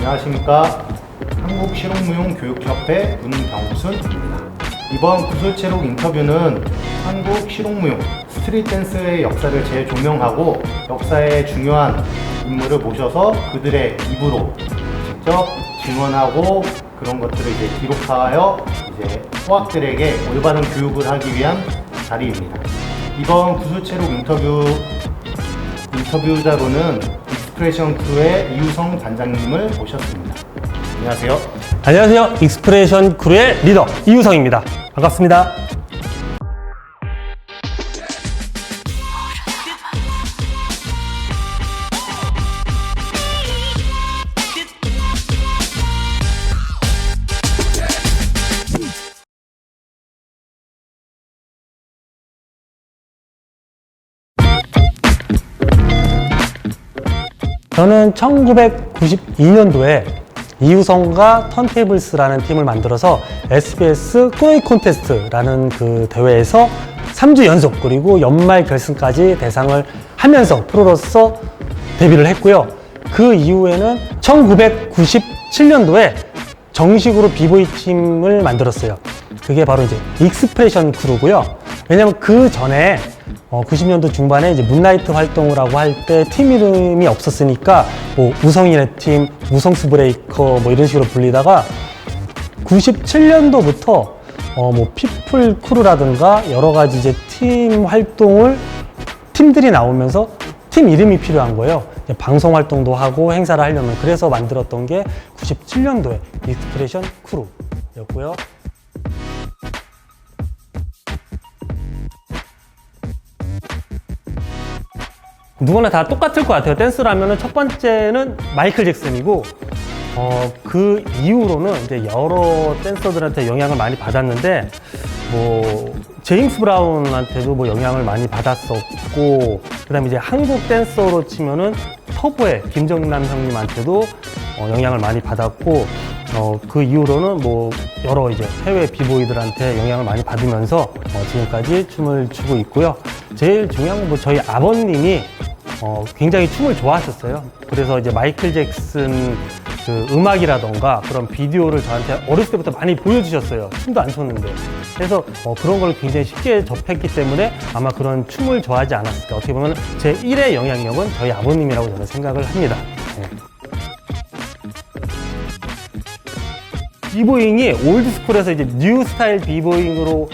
안녕하십니까. 한국실용무용교육협회 문병순입니다. 이번 구슬체록 인터뷰는 한국 실용무용, 스트릿댄스의 역사를 재조명하고 역사의 중요한 인물을 모셔서 그들의 입으로 직접 증언하고 그런 것들을 이제 기록하여 이제 소학들에게 올바른 교육을 하기 위한 자리입니다. 이번 구슬체록 인터뷰자로는 익스프레션 크루의 이우성 단장님을 모셨습니다. 안녕하세요. 안녕하세요. 익스프레션 크루의 리더 이우성입니다. 반갑습니다. 저는 1992년도에 이우성과 턴테이블스라는 팀을 만들어서 SBS 꾸러기 콘테스트라는 그 대회에서 3주 연속 그리고 연말 결승까지 대상을 하면서 프로로서 데뷔를 했고요. 그 이후에는 1997년도에 정식으로 비보이 팀을 만들었어요. 그게 바로 이제 익스프레션 크루고요. 왜냐면 그 전에 90년도 중반에 이제 문라이트 활동을 하고 할 때 팀 이름이 없었으니까 뭐 우성이네 팀, 우성스 브레이커 뭐 이런 식으로 불리다가 97년도부터 뭐 피플 크루라든가 여러 가지 이제 팀 활동을 팀들이 나오면서 팀 이름이 필요한 거예요. 방송 활동도 하고 행사를 하려면. 그래서 만들었던 게 97년도에 익스프레션 크루였고요. 누구나 다 똑같을 것 같아요. 댄스라면은 첫 번째는 마이클 잭슨이고, 그 이후로는 이제 여러 댄서들한테 영향을 많이 받았는데, 뭐, 제임스 브라운한테도 뭐 영향을 많이 받았었고, 그 다음에 이제 한국 댄서로 치면은 터보의 김정남 형님한테도 영향을 많이 받았고, 그 이후로는 뭐 여러 이제 해외 비보이들한테 영향을 많이 받으면서 지금까지 춤을 추고 있고요. 제일 중요한 건 뭐 저희 아버님이 굉장히 춤을 좋아하셨어요. 그래서 이제 마이클 잭슨 그 음악이라던가 그런 비디오를 저한테 어렸을 때부터 많이 보여주셨어요. 춤도 안 췄는데. 그래서 그런 걸 굉장히 쉽게 접했기 때문에 아마 그런 춤을 좋아하지 않았을까. 어떻게 보면 제 1의 영향력은 저희 아버님이라고 저는 생각을 합니다. 네. 비보잉이 올드스쿨에서 이제 뉴 스타일 비보잉으로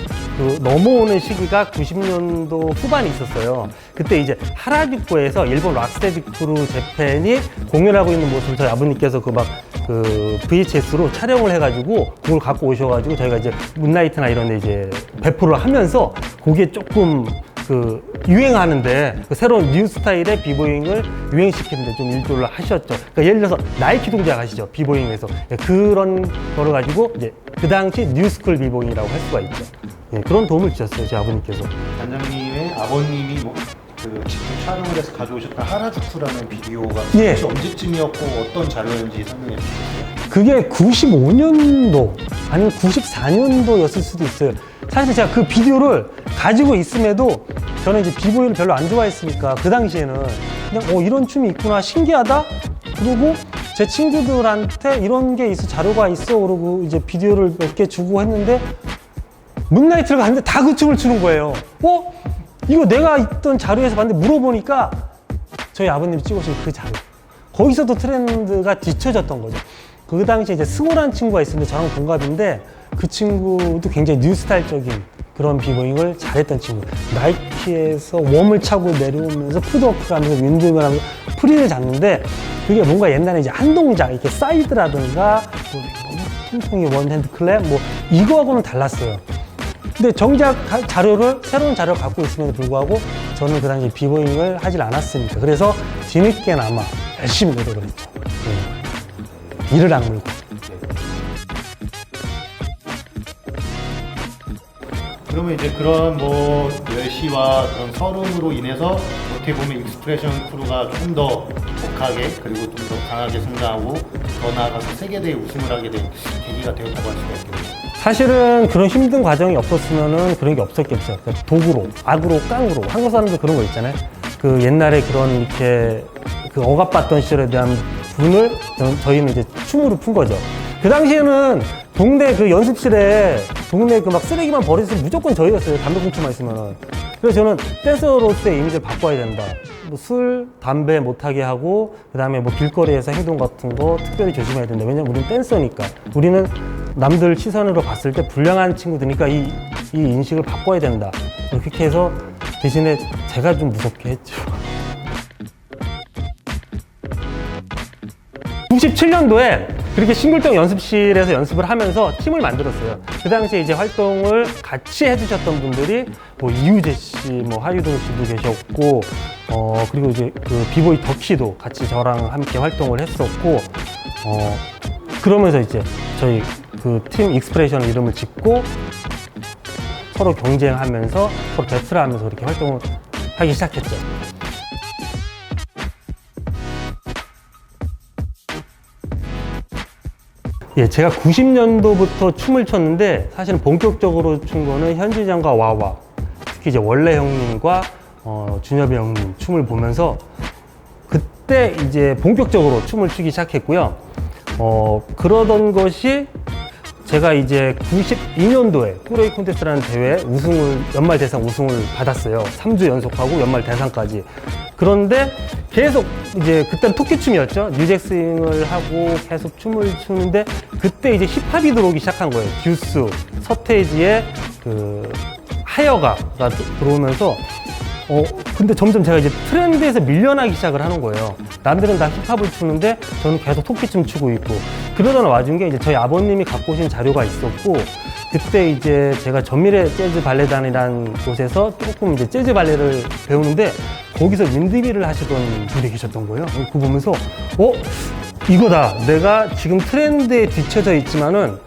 넘어오는 시기가 90년도 후반에 있었어요. 그때 이제 하라주쿠에서 일본 락스테디 크루 재팬이 공연하고 있는 모습을 저희 아버님께서 그 VHS로 촬영을 해가지고 그걸 갖고 오셔가지고 저희가 이제 문라이트나 이런 데 이제 배포를 하면서 그게 조금 유행하는데 새로운 뉴 스타일의 비보잉을 유행시키는데 좀 일조를 하셨죠. 그러니까 예를 들어서 나이키 동작 아시죠? 비보잉에서 그런 거를 가지고 이제 그 당시 뉴스쿨 비보잉이라고 할 수가 있죠. 예, 그런 도움을 주셨어요, 제 아버님께서. 단장님의 아버님이 직접 촬영을 해서 가져오셨던 하라주쿠라는 비디오가 예. 혹시 언제쯤이었고 어떤 자료인지 설명해 주시겠어요? 그게 95년도 아니면 94년도였을 수도 있어요. 사실 제가 그 비디오를 가지고 있음에도 저는 이제 비보이를 별로 안 좋아했으니까 그 당시에는 그냥 이런 춤이 있구나 신기하다 그러고 제 친구들한테 이런 게 있어 자료가 있어 그러고 이제 비디오를 몇 개 주고 했는데 문나이트를 갔는데 다 그 춤을 추는 거예요. 이거 내가 있던 자료에서 봤는데 물어보니까 저희 아버님이 찍으신 그 자료 거기서도 트렌드가 뒤쳐졌던 거죠. 그 당시에 이제 승호라는 친구가 있었는데 저랑 동갑인데 그 친구도 굉장히 뉴스타일적인 그런 비보잉을 잘했던 친구. 나이키에서 웜을 차고 내려오면서 푸드워크를 하면서 윈드밀 하면서 프리를 잡는데 그게 뭔가 옛날에 이제 한 동작 이렇게 사이드라든가 뭐 통통이 원핸드 클랩 뭐 이거하고는 달랐어요. 근데 정작 새로운 자료를 갖고 있음에도 불구하고 저는 그 당시 비보잉을 하질 않았으니까 그래서 뒤늦게나마 열심히 노력을 했죠. 네. 이를 악물고. 그러면 이제 그런 뭐 멸시와 그런 서름으로 인해서 어떻게 보면 익스프레션 크루가 좀 더 독하게 그리고 좀 더 강하게 성장하고 더 나아가서 세계대회 우승을 하게 된 계기가 되었다고 할 수가 있겠네요. 사실은 그런 힘든 과정이 없었으면은 그런 게 없었겠죠. 그러니까 도구로, 악으로, 깡으로. 한국 사람들 그런 거 있잖아요. 그 옛날에 그런 이렇게 그 억압받던 시절에 대한 분을 저희는 이제 춤으로 푼 거죠. 그 당시에는 동네 그 연습실에 동네 그 막 쓰레기만 버리서 무조건 저희였어요. 담배 꽁초만 있으면. 그래서 저는 댄서로서의 이미지를 바꿔야 된다. 뭐 술, 담배 못하게 하고, 그 다음에 뭐 길거리에서 행동 같은 거 특별히 조심해야 된다. 왜냐면 우리는 댄서니까. 우리는 남들 시선으로 봤을 때 불량한 친구들이니까 이 인식을 바꿔야 된다. 그렇게 해서 대신에 제가 좀 무섭게 했죠. 97년도에 그렇게 싱글동 연습실에서 연습을 하면서 팀을 만들었어요. 그 당시에 이제 활동을 같이 해주셨던 분들이 뭐 이유재 씨, 뭐 하유동 씨도 계셨고, 그리고 이제 그 비보이 덕희도 같이 저랑 함께 활동을 했었고, 그러면서 이제 저희 그 팀 익스프레션 이름을 짓고 서로 경쟁하면서 서로 배틀하면서 그렇게 활동을 하기 시작했죠. 예, 제가 90년도부터 춤을 췄는데 사실은 본격적으로 춘 거는 현지장과 와와, 특히 이제 원래 형님과 준엽이 형님 춤을 보면서 그때 이제 본격적으로 춤을 추기 시작했고요. 그러던 것이 제가 이제 92년도에 꾸러기 콘테스트라는 대회 연말 대상 우승을 받았어요. 3주 연속하고 연말 대상까지. 그런데 계속 이제 그때는 토끼춤이었죠. 뉴잭스윙을 하고 계속 춤을 추는데 그때 이제 힙합이 들어오기 시작한 거예요. 듀스, 서태지의 그 하여가가 들어오면서 근데 점점 제가 이제 트렌드에서 밀려나기 시작을 하는 거예요. 남들은 다 힙합을 추는데 저는 계속 토끼춤 추고 있고. 그러던 와중에 이제 저희 아버님이 갖고 오신 자료가 있었고, 그때 이제 제가 전미래 재즈 발레단이라는 곳에서 조금 이제 재즈 발레를 배우는데 거기서 윈드밀을 하시던 분이 계셨던 거예요. 그거 보면서 이거다. 내가 지금 트렌드에 뒤처져 있지만은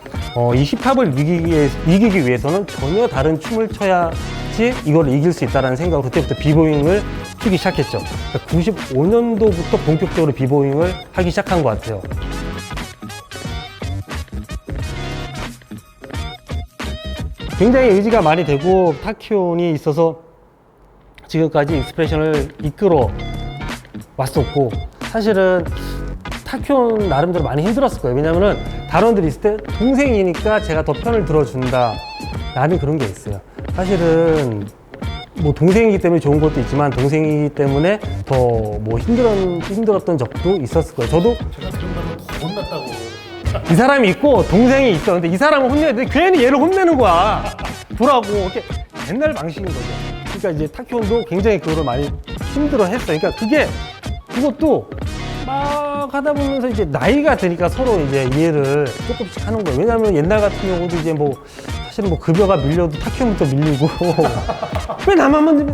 이 힙합을 이기기 위해서는 전혀 다른 춤을 춰야지 이걸 이길 수 있다는 생각으로 그때부터 비보잉을 추기 시작했죠. 그러니까 95년도부터 본격적으로 비보잉을 하기 시작한 것 같아요. 굉장히 의지가 많이 되고 타키온이 있어서 지금까지 익스프레션을 이끌어 왔었고, 사실은 타키온 나름대로 많이 힘들었을 거예요. 왜냐면은 단원들이 있을 때 동생이니까 제가 더 편을 들어준다 라는 그런 게 있어요. 사실은 뭐 동생이기 때문에 좋은 것도 있지만 동생이기 때문에 더 뭐 힘들었던 적도 있었을 거예요. 저도 제가 들은 바로 더 혼났다고. 이 사람이 있고 동생이 있어. 근데 이 사람을 혼내야 돼. 괜히 얘를 혼내는 거야. 보라고. 이렇게 옛날 방식인 거죠. 그러니까 이제 타키온도 굉장히 그거를 많이 힘들어 했어요. 그러니까 그것도 막 하다 보면서 이제 나이가 드니까 서로 이제 이해를 조금씩 하는 거예요. 왜냐하면 옛날 같은 경우도 이제 뭐 사실은 뭐 급여가 밀려도 타키온부터 밀리고 왜 나만 먼저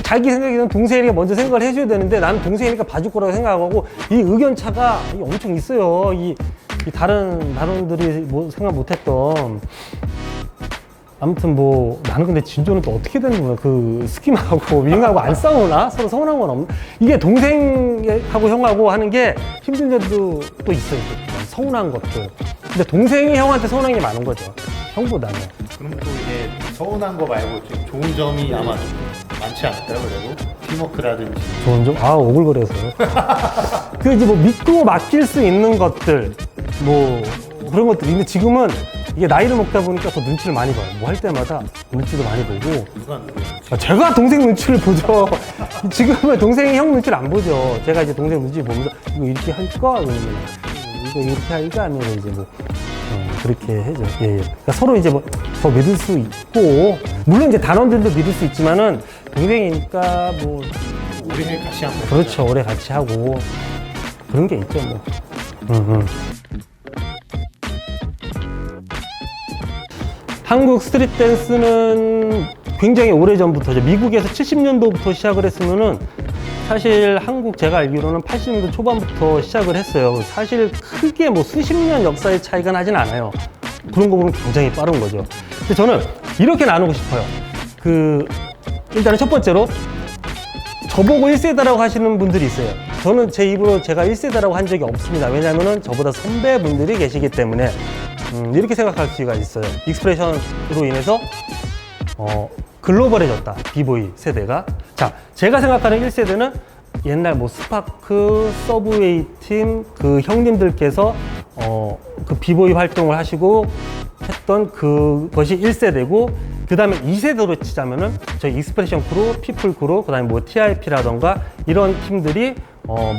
자기 생각에는 동생이니까 먼저 생각을 해줘야 되는데 나는 동생이니까 봐줄 거라고 생각하고 이 의견 차가 엄청 있어요. 이 다른 단원들이 뭐 생각 못했던. 아무튼 뭐 나는 근데 진조는 또 어떻게 되는 거야? 그 스키마하고 윙하고 안 싸우나? 서로 서운한 건 없나? 이게 동생하고 형하고 하는 게 힘든 점도 또 있어요. 서운한 것들. 근데 동생이 형한테 서운한 게 많은 거죠. 형보다는. 그럼 또 이제 서운한 거 말고 좀 좋은 점이 아마 많지 않을까요? 그래도 팀워크라든지. 좋은 점? 오글거려서. 그 이제 뭐 믿고 맡길 수 있는 것들, 뭐 그런 것들이. 근데 지금은 이게 나이를 먹다 보니까 더 눈치를 많이 봐요. 뭐 할 때마다 눈치도 많이 보고. 누가 제가 동생 눈치를 보죠. 지금은 동생이 형 눈치를 안 보죠. 제가 이제 동생 눈치 보면서 이거 이렇게 할까? 이러면 이거 이렇게 할까? 아니면 이제 뭐 그렇게 해죠. 예. 그러니까 서로 이제 뭐 더 믿을 수 있고, 물론 이제 단원들도 믿을 수 있지만은 동생이니까 뭐 오래 같이 한 거. 그렇죠. 오래 같이 하고 그런 게 있죠. 뭐. 한국 스트릿 댄스는 굉장히 오래전부터, 미국에서 70년도부터 시작을 했으면은 사실 한국 제가 알기로는 80년도 초반부터 시작을 했어요. 사실 크게 뭐 수십 년 역사의 차이가 나진 않아요. 그런 거 보면 굉장히 빠른 거죠. 근데 저는 이렇게 나누고 싶어요. 일단은 첫 번째로 저보고 1세대라고 하시는 분들이 있어요. 저는 제 입으로 제가 1세대라고 한 적이 없습니다. 왜냐면은 저보다 선배분들이 계시기 때문에 이렇게 생각할 수가 있어요. 익스프레션으로 인해서 글로벌해졌다. 비보이 세대가. 자, 제가 생각하는 1세대는 옛날 뭐 스파크, 서브웨이 팀 그 형님들께서 그 비보이 활동을 하시고 했던 그것이 1세대고, 그 다음에 2세대로 치자면은 저희 익스프레션 크루, 피플 크루, 그 다음에 뭐 TIP라던가 이런 팀들이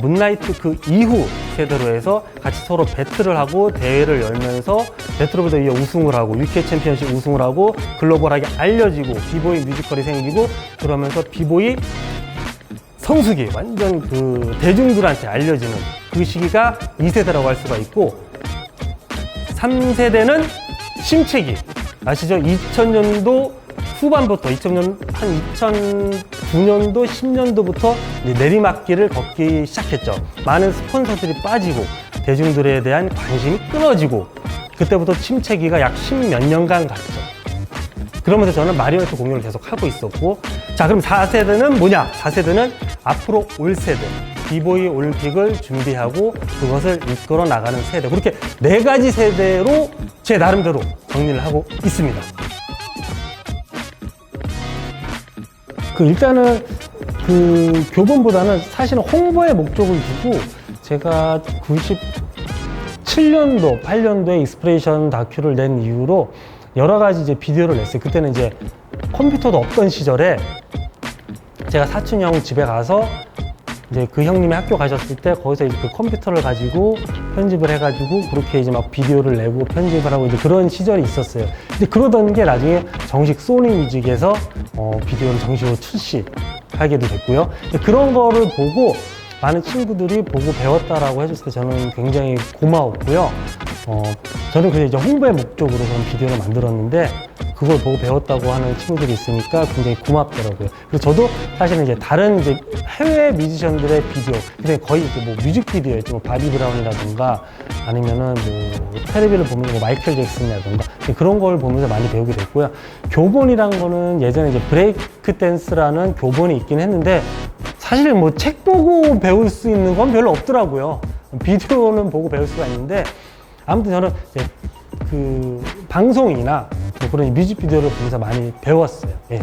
문라이트 그 이후 세대로 해서 같이 서로 배틀을 하고 대회를 열면서 배틀 오브 더 이어 우승을 하고 UK 챔피언십 우승을 하고 글로벌하게 알려지고 비보이 뮤지컬이 생기고, 그러면서 비보이 성수기 완전 그 대중들한테 알려지는 그 시기가 2세대라고 할 수가 있고, 3세대는 심채기 아시죠? 2000년도 후반부터 2009년도 10년도부터 내리막길을 걷기 시작했죠. 많은 스폰서들이 빠지고 대중들에 대한 관심이 끊어지고, 그때부터 침체기가 약 10몇 년간 갔죠. 그러면서 저는 마리오네트 공연을 계속 하고 있었고, 자, 그럼 4세대는 뭐냐? 4세대는 앞으로 올 세대, 비보이 올림픽을 준비하고 그것을 이끌어 나가는 세대. 그렇게 4가지 세대로 제 나름대로 정리를 하고 있습니다. 일단은 그 교본보다는 사실은 홍보의 목적을 두고 제가 97년도, 8년도에 익스프레이션 다큐를 낸 이후로 여러 가지 이제 비디오를 냈어요. 그때는 이제 컴퓨터도 없던 시절에 제가 사촌 형 집에 가서 이제 그 형님이 학교 가셨을 때 거기서 이제 그 컴퓨터를 가지고 편집을 해가지고 그렇게 이제 막 비디오를 내고 편집을 하고 이제 그런 시절이 있었어요. 근데 그러던 게 나중에 정식 소니 뮤직에서 비디오를 정식으로 출시하게도 됐고요. 그런 거를 보고 많은 친구들이 보고 배웠다라고 해줬을 때 저는 굉장히 고마웠고요. 저는 그냥 이제 홍보의 목적으로 그런 비디오를 만들었는데 그걸 보고 배웠다고 하는 친구들이 있으니까 굉장히 고맙더라고요. 그래서 저도 사실은 이제 다른 이제 해외 뮤지션들의 비디오, 근데 거의 이제 뭐 뮤직비디오였죠. 뭐 바비 브라운이라든가 아니면은 뭐 텔레비를 보면서 뭐 마이클 잭슨이라든가 그런 걸 보면서 많이 배우게 됐고요. 교본이란 거는 예전에 이제 브레이크 댄스라는 교본이 있긴 했는데 사실 뭐 책 보고 배울 수 있는 건 별로 없더라고요. 비디오는 보고 배울 수가 있는데 아무튼 저는 이제 그 방송이나 뭐 그런 뮤직비디오를 보면서 많이 배웠어요. 예.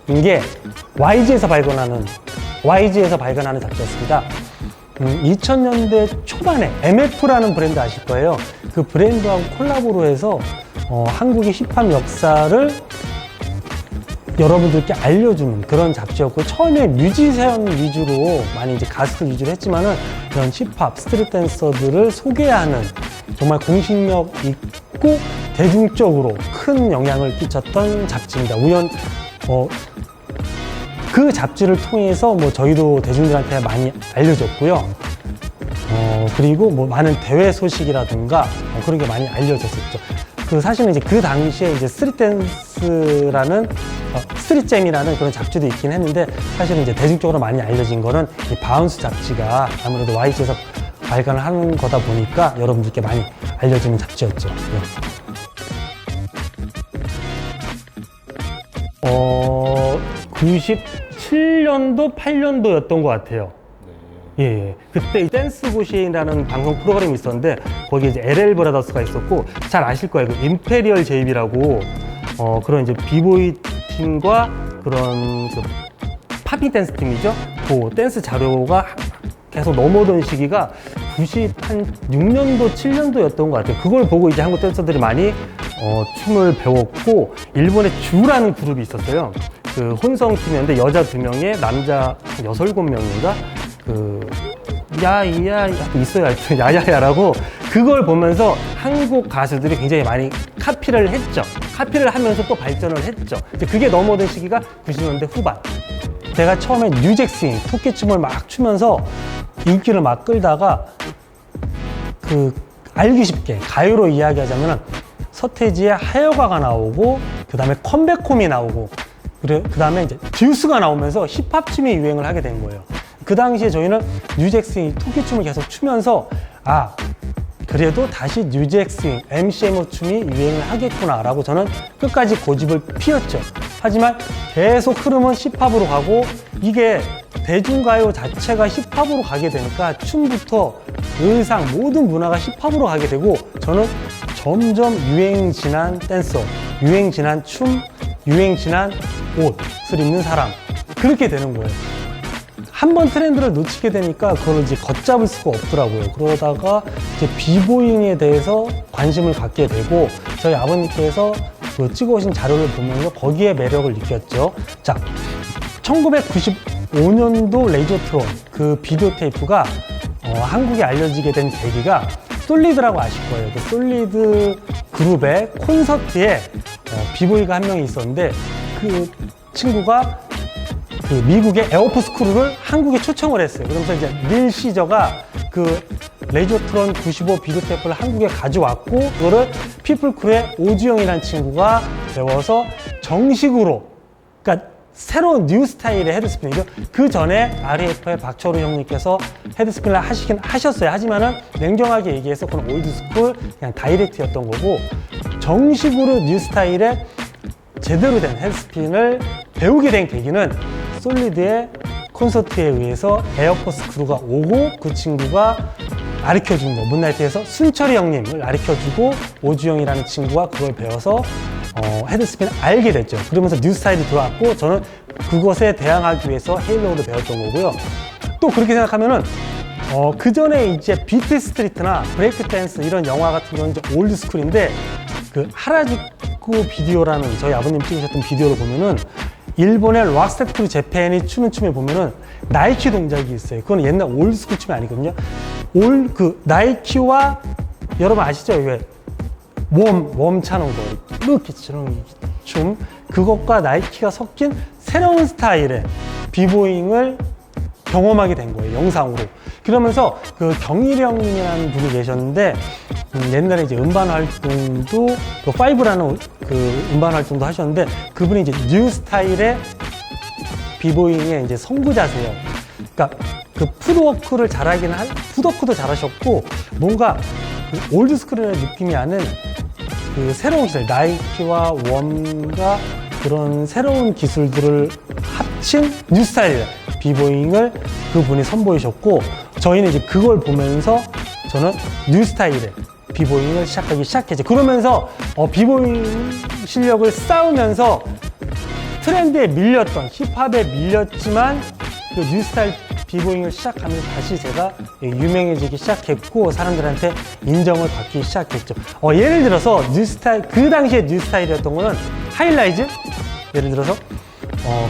이게 YG에서 발간하는 잡지였습니다. 2000년대 초반에 MF라는 브랜드 아실 거예요. 그 브랜드하고 콜라보로 해서 한국의 힙합 역사를 여러분들께 알려주는 그런 잡지였고, 처음에 뮤지션 위주로 많이 이제 가수들 위주로 했지만은 이런 힙합, 스트릿 댄서들을 소개하는 정말 공신력 있고 대중적으로 큰 영향을 끼쳤던 잡지입니다. 그 잡지를 통해서 뭐 저희도 대중들한테 많이 알려졌고요. 그리고 뭐 많은 대회 소식이라든가 그런 게 많이 알려졌었죠. 사실은 이제 그 당시에 이제 스트릿잼이라는 그런 잡지도 있긴 했는데, 사실은 이제 대중적으로 많이 알려진 거는 이 바운스 잡지가 아무래도 YG에서 발간을 하는 거다 보니까 여러분들께 많이 알려지는 잡지였죠. 네. 97년도, 8년도였던 것 같아요. 예, 그때 댄스 고시라는 방송 프로그램이 있었는데 거기에 이제 LL 브라더스가 있었고, 잘 아실 거예요. 그 임페리얼 JB라고 그런 이제 비보이 팀과 그런 그 팝핑 댄스 팀이죠. 그 댄스 자료가 계속 넘어오던 시기가 96년도, 7년도였던 것 같아요. 그걸 보고 이제 한국 댄서들이 많이 춤을 배웠고, 일본의 주라는 그룹이 있었어요. 그 혼성 팀이었는데 여자 2명에 남자 6, 7명인가? 야이야 있어요. 하여튼 야야야라고, 그걸 보면서 한국 가수들이 굉장히 많이 카피를 했죠. 카피를 하면서 또 발전을 했죠. 이제 그게 넘어오던 시기가 90년대 후반. 제가 처음에 뉴잭스윙, 토끼춤을 막 추면서 인기를 막 끌다가 알기 쉽게 가요로 이야기하자면 서태지의 하여가가 나오고, 그 다음에 컴백홈이 나오고, 그 다음에 이제 듀스가 나오면서 힙합춤이 유행을 하게 된 거예요. 그 당시에 저희는 뉴잭스윙, 토끼춤을 계속 추면서 그래도 다시 뉴잭스윙, MCMO 춤이 유행을 하겠구나 라고 저는 끝까지 고집을 피웠죠. 하지만 계속 흐름은 힙합으로 가고, 이게 대중가요 자체가 힙합으로 가게 되니까 춤부터 의상, 모든 문화가 힙합으로 가게 되고, 저는 점점 유행 지난 댄서, 유행 지난 춤, 유행 지난 옷을 입는 사람, 그렇게 되는 거예요. 한 번 트렌드를 놓치게 되니까 그걸 이제 걷잡을 수가 없더라고요. 그러다가 이제 비보잉에 대해서 관심을 갖게 되고, 저희 아버님께서 그 찍어오신 자료를 보면서 거기에 매력을 느꼈죠. 자, 1995년도 레이저트론 그 비디오 테이프가 한국에 알려지게 된 계기가 솔리드라고 아실 거예요. 그 솔리드 그룹의 콘서트에 비보이가 한 명이 있었는데, 그 친구가 그 미국의 에어포스 크루를 한국에 초청을 했어요. 그러면서 이제 닐 시저가 그 레이저트론 95 비디오 테이프를 한국에 가져왔고, 그거를 피플 크루의 오주영이라는 친구가 배워서 정식으로, 그러니까 새로운 뉴 스타일의 헤드스핀이죠. 그 전에 REF의 박철우 형님께서 헤드스핀을 하시긴 하셨어요. 하지만은 냉정하게 얘기해서 그건 올드스쿨 그냥 다이렉트였던 거고, 정식으로 뉴 스타일의 제대로 된 헤드스핀을 배우게 된 계기는 솔리드의 콘서트에 의해서 에어포스 크루가 오고, 그 친구가 가르쳐준 거, 문나이트에서 순철이 형님을 가르쳐주고, 오주영이라는 친구가 그걸 배워서 헤드스핀을 알게 됐죠. 그러면서 뉴 스타일이 들어왔고, 저는 그것에 대항하기 위해서 헤일로우를 배웠던 거고요. 또 그렇게 생각하면은 그 전에 이제 비트 스트리트나 브레이크 댄스 이런 영화 같은 경우는 이제 올드 스쿨인데, 그 하라주쿠 비디오라는 저희 아버님 찍으셨던 비디오를 보면은 일본의 락스타드 크루 재팬이 추는 춤에 보면은 나이키 동작이 있어요. 그건 옛날 올드 스쿨 춤이 아니거든요. 그 나이키와, 여러분 아시죠? 왜 웜 차는 거, 이렇게 치는 춤, 그것과 나이키가 섞인 새로운 스타일의 비보잉을 경험하게 된 거예요, 영상으로. 그러면서 그 경일형이라는 분이 계셨는데, 옛날에 이제 음반 활동도, 그 5라는 그 음반 활동도 하셨는데, 그분이 이제 뉴 스타일의 비보잉의 이제 선구자세요. 그러니까 그 푸드워크를 푸드워크도 잘하셨고, 뭔가 그 올드스쿨의 느낌이 아는 그 새로운 기술, 나이키와 웜과 그런 새로운 기술들을 합친 뉴 스타일의 비보잉을 그분이 선보이셨고, 저희는 이제 그걸 보면서 저는 뉴 스타일의 비보잉을 시작하기 시작했죠. 그러면서 비보잉 실력을 쌓으면서 트렌드에 밀렸던, 힙합에 밀렸지만 그 뉴 스타일 비보잉을 시작하면서 다시 제가 유명해지기 시작했고, 사람들한테 인정을 받기 시작했죠. 예를 들어서 뉴 스타일, 그 당시에 뉴 스타일이었던 거는 하이라이즈, 예를 들어서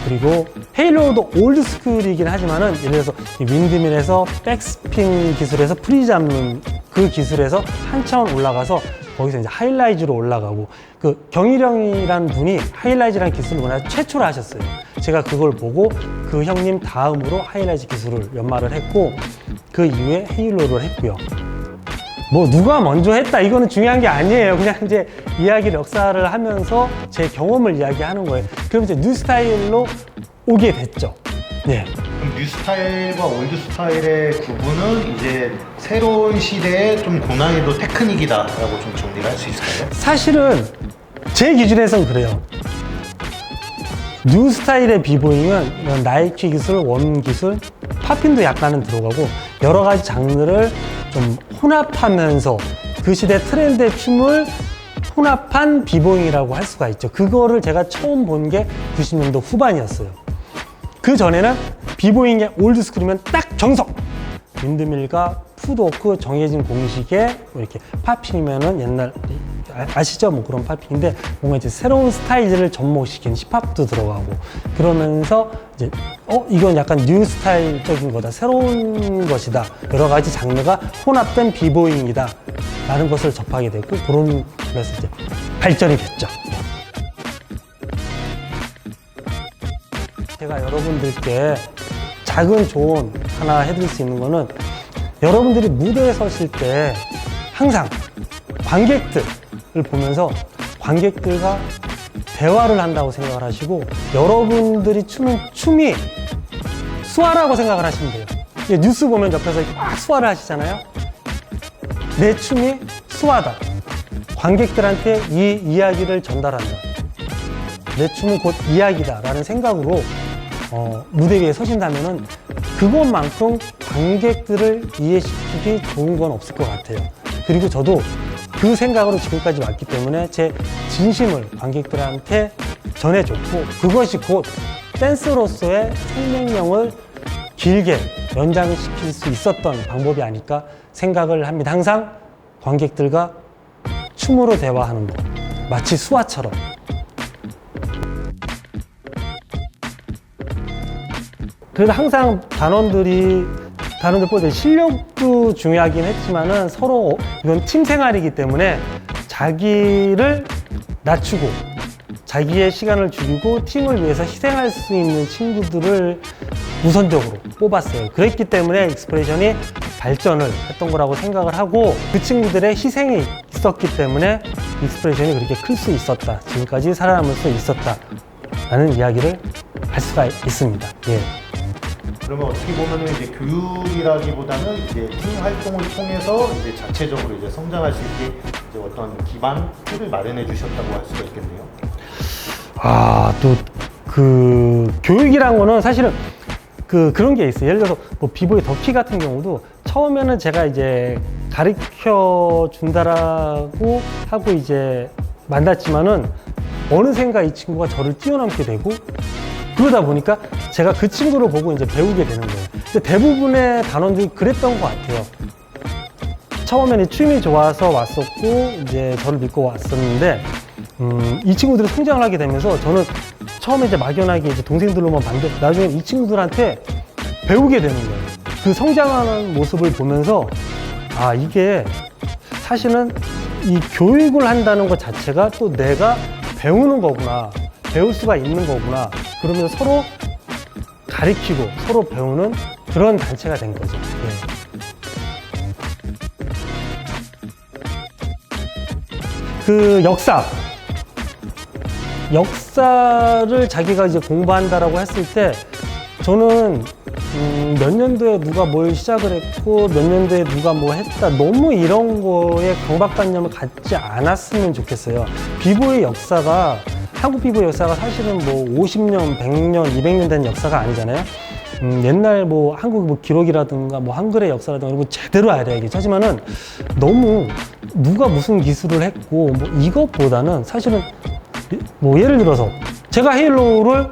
그리고 헤일로우도 올드 스쿨이긴 하지만은, 예를 들어서 윈드밀에서 백스핀 기술에서 프리 잡는 그 기술에서 한 차원 올라가서 거기서 이제 하이라이즈로 올라가고, 그 경일형이라는 분이 하이라이즈라는 기술을 우리나라 최초로 하셨어요. 제가 그걸 보고 그 형님 다음으로 하이라이즈 기술을 연마를 했고, 그 이후에 헤일로우를 했고요. 뭐 누가 먼저 했다 이거는 중요한 게 아니에요. 그냥 이제 이야기를, 역사를 하면서 제 경험을 이야기하는 거예요. 그럼 이제 뉴 스타일로 오게 됐죠. 네. 그럼 뉴 스타일과 올드 스타일의 구분은 이제 새로운 시대의 좀 고난이도 테크닉이다라고 좀 정리를 할 수 있을까요? 사실은 제 기준에서는 그래요. 뉴 스타일의 비보잉은 이런 나이키 기술, 웜 기술, 팝핀도 약간은 들어가고, 여러 가지 장르를 좀 혼합하면서 그 시대 트렌드의 춤을 혼합한 비보잉이라고 할 수가 있죠. 그거를 제가 처음 본 게 90년도 후반이었어요. 그 전에는 비보잉의 올드스쿨이면 딱 정석! 윈드밀과 푸드워크 정해진 공식에 이렇게 팝핑이면은 옛날, 아시죠? 뭐 그런 팝핑인데, 뭔가 이제 새로운 스타일을 접목시킨 힙합도 들어가고, 그러면서 이제 이건 약간 뉴 스타일적인 거다, 새로운 것이다, 여러 가지 장르가 혼합된 비보잉이다 라는 것을 접하게 되고, 그런 면에서 이제 발전이 됐죠. 제가 여러분들께 작은 조언 하나 해드릴 수 있는 거는, 여러분들이 무대에 서실 때 항상 관객들을 보면서 관객들과 대화를 한다고 생각을 하시고, 여러분들이 추는 춤이 수화라고 생각을 하시면 돼요. 뉴스 보면 옆에서 막 수화를 하시잖아요. 내 춤이 수화다. 관객들한테 이 이야기를 전달한다. 내 춤은 곧 이야기다 라는 생각으로 무대 위에 서신다면은 그것만큼 관객들을 이해시키기 좋은 건 없을 것 같아요. 그리고 저도 그 생각으로 지금까지 왔기 때문에 제 진심을 관객들한테 전해줬고 그것이 곧 댄스로서의 생명력을 길게 연장시킬 수 있었던 방법이 아닐까 생각을 합니다. 항상 관객들과 춤으로 대화하는 것, 마치 수화처럼. 그래서 항상 단원들 볼 때 실력도 중요하긴 했지만은 서로 이건 팀 생활이기 때문에 자기를 낮추고 자기의 시간을 줄이고 팀을 위해서 희생할 수 있는 친구들을 우선적으로 뽑았어요. 그랬기 때문에 익스프레션이 발전을 했던 거라고 생각을 하고 그 친구들의 희생이 있었기 때문에 익스프레션이 그렇게 클 수 있었다. 지금까지 살아남을 수 있었다. 라는 이야기를 할 수가 있습니다. 예. 그러면 어떻게 보면은 이제 교육이라기보다는 이제 팀 활동을 통해서 이제 자체적으로 이제 성장할 수 있게 이제 어떤 기반 틀을 마련해 주셨다고 할 수가 있겠네요. 또 그 교육이란 거는 사실은 그런 게 있어요. 예를 들어서 뭐 비보이 덕키 같은 경우도 처음에는 제가 이제 가르쳐 준다라고 하고 이제 만났지만은 어느샌가 이 친구가 저를 뛰어넘게 되고 그러다 보니까 제가 그 친구를 보고 이제 배우게 되는 거예요. 근데 대부분의 단원들이 그랬던 것 같아요. 처음에는 춤이 좋아서 왔었고 이제 저를 믿고 왔었는데 이 친구들이 성장을 하게 되면서 저는 처음에 이제 막연하게 이제 동생들로만 봤는데 나중에 이 친구들한테 배우게 되는 거예요. 그 성장하는 모습을 보면서 이게 사실은 이 교육을 한다는 것 자체가 또 내가 배우는 거구나, 배울 수가 있는 거구나. 그러면서 서로 가르치고 서로 배우는 그런 단체가 된 거죠. 예. 그 역사를 자기가 이제 공부한다라고 했을 때 저는 몇 년도에 누가 뭘 시작을 했고 몇 년도에 누가 뭐 했다 너무 이런 거에 강박관념을 갖지 않았으면 좋겠어요. 비보의 역사가 한국 비보의 역사가 사실은 뭐 50년, 100년, 200년 된 역사가 아니잖아요. 옛날 뭐 한국 뭐 기록이라든가 뭐 한글의 역사라든가 이런 거 제대로 알아야겠죠. 하지만은 너무 누가 무슨 기술을 했고 뭐 이것보다는 사실은 뭐 예를 들어서 제가 헤일로우를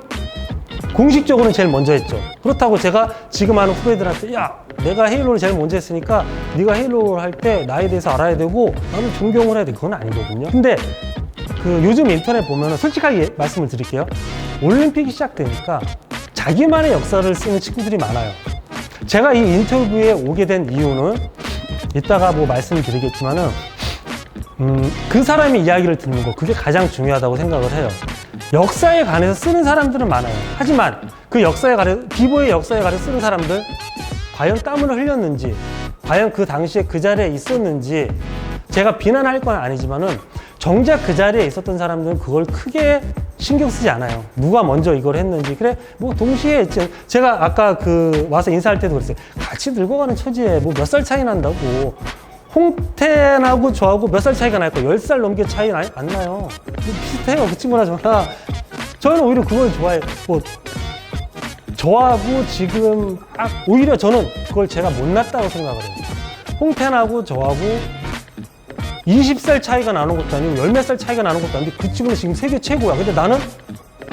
공식적으로는 제일 먼저 했죠. 그렇다고 제가 지금 하는 후배들한테 야 내가 헤일로우를 제일 먼저 했으니까 네가 헤일로우를 할 때 나에 대해서 알아야 되고 나는 존경을 해야 돼. 그건 아니거든요. 근데 그 요즘 인터넷 보면 솔직하게 말씀을 드릴게요. 올림픽이 시작되니까 자기만의 역사를 쓰는 친구들이 많아요. 제가 이 인터뷰에 오게 된 이유는 이따가 뭐 말씀드리겠지만은 그 사람의 이야기를 듣는 거 그게 가장 중요하다고 생각을 해요. 역사에 관해서 쓰는 사람들은 많아요. 하지만 그 역사에 관해서 비보의 역사에 관해서 쓰는 사람들 과연 땀을 흘렸는지 과연 그 당시에 그 자리에 있었는지 제가 비난할 건 아니지만은 정작 그 자리에 있었던 사람들은 그걸 크게 신경 쓰지 않아요. 누가 먼저 이걸 했는지. 그래, 뭐 동시에 했지. 제가 아까 그 와서 인사할 때도 그랬어요. 같이 늙어가는 처지에 뭐 몇 살 차이 난다고. 홍텐하고 저하고 몇 살 차이가 날까? 10살 넘게 차이 안 나요. 비슷해요. 그 친구나 저나. 저는 오히려 그걸 좋아해요. 뭐 저하고 지금 오히려 저는 그걸 제가 못났다고 생각을 해요. 홍텐하고 저하고 20살 차이가 나는 것도 아니고 10몇 살 차이가 나는 것도 아닌데 그 친구는 지금 세계 최고야. 근데 나는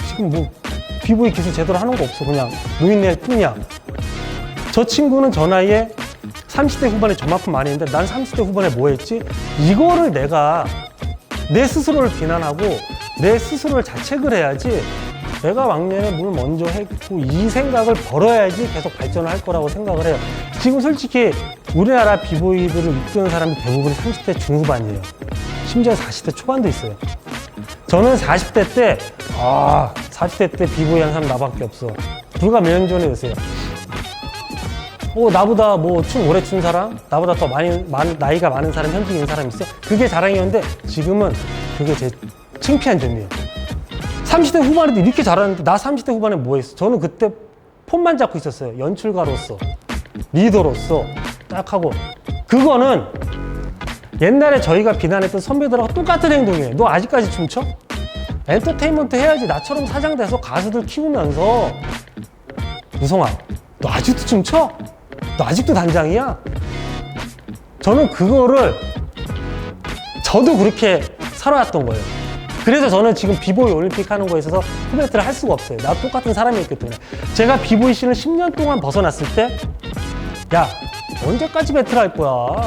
지금 뭐 비보이 기술 제대로 하는 거 없어. 그냥 노인네일 뿐이야. 저 친구는 저 나이에 30대 후반에 저만큼 많이 했는데 난 30대 후반에 뭐 했지? 이거를 내가 내 스스로를 비난하고 내 스스로를 자책을 해야지 내가 왕년에 뭘 먼저 했고 이 생각을 벌어야지 계속 발전을 할 거라고 생각을 해요. 지금 솔직히 우리나라 비보이들을 이끄는 사람이 대부분 30대 중후반이에요. 심지어 40대 초반도 있어요. 저는 40대 때 40대 때 비보이 한 사람 나밖에 없어. 불과 몇 년 전에 오세요. 나보다 뭐 춤 오래 춘 사람? 나보다 더 나이가 많은 사람, 현직인 사람 있어? 그게 자랑이었는데 지금은 그게 제 창피한 점이에요. 30대 후반에도 이렇게 잘하는데 나 30대 후반에 뭐 했어? 저는 그때 폰만 잡고 있었어요. 연출가로서, 리더로서 딱 하고. 그거는 옛날에 저희가 비난했던 선배들하고 똑같은 행동이에요. 너 아직까지 춤춰? 엔터테인먼트 해야지. 나처럼 사장 돼서 가수들 키우면서. 우성아, 너 아직도 춤춰? 너 아직도 단장이야? 저는 그거를 저도 그렇게 살아왔던 거예요. 그래서 저는 지금 비보이 올림픽 하는 거에 있어서 후배들을 할 수가 없어요. 나 똑같은 사람이었기 때문에. 제가 비보이 씬을 10년 동안 벗어났을 때, 야, 언제까지 배틀할 거야?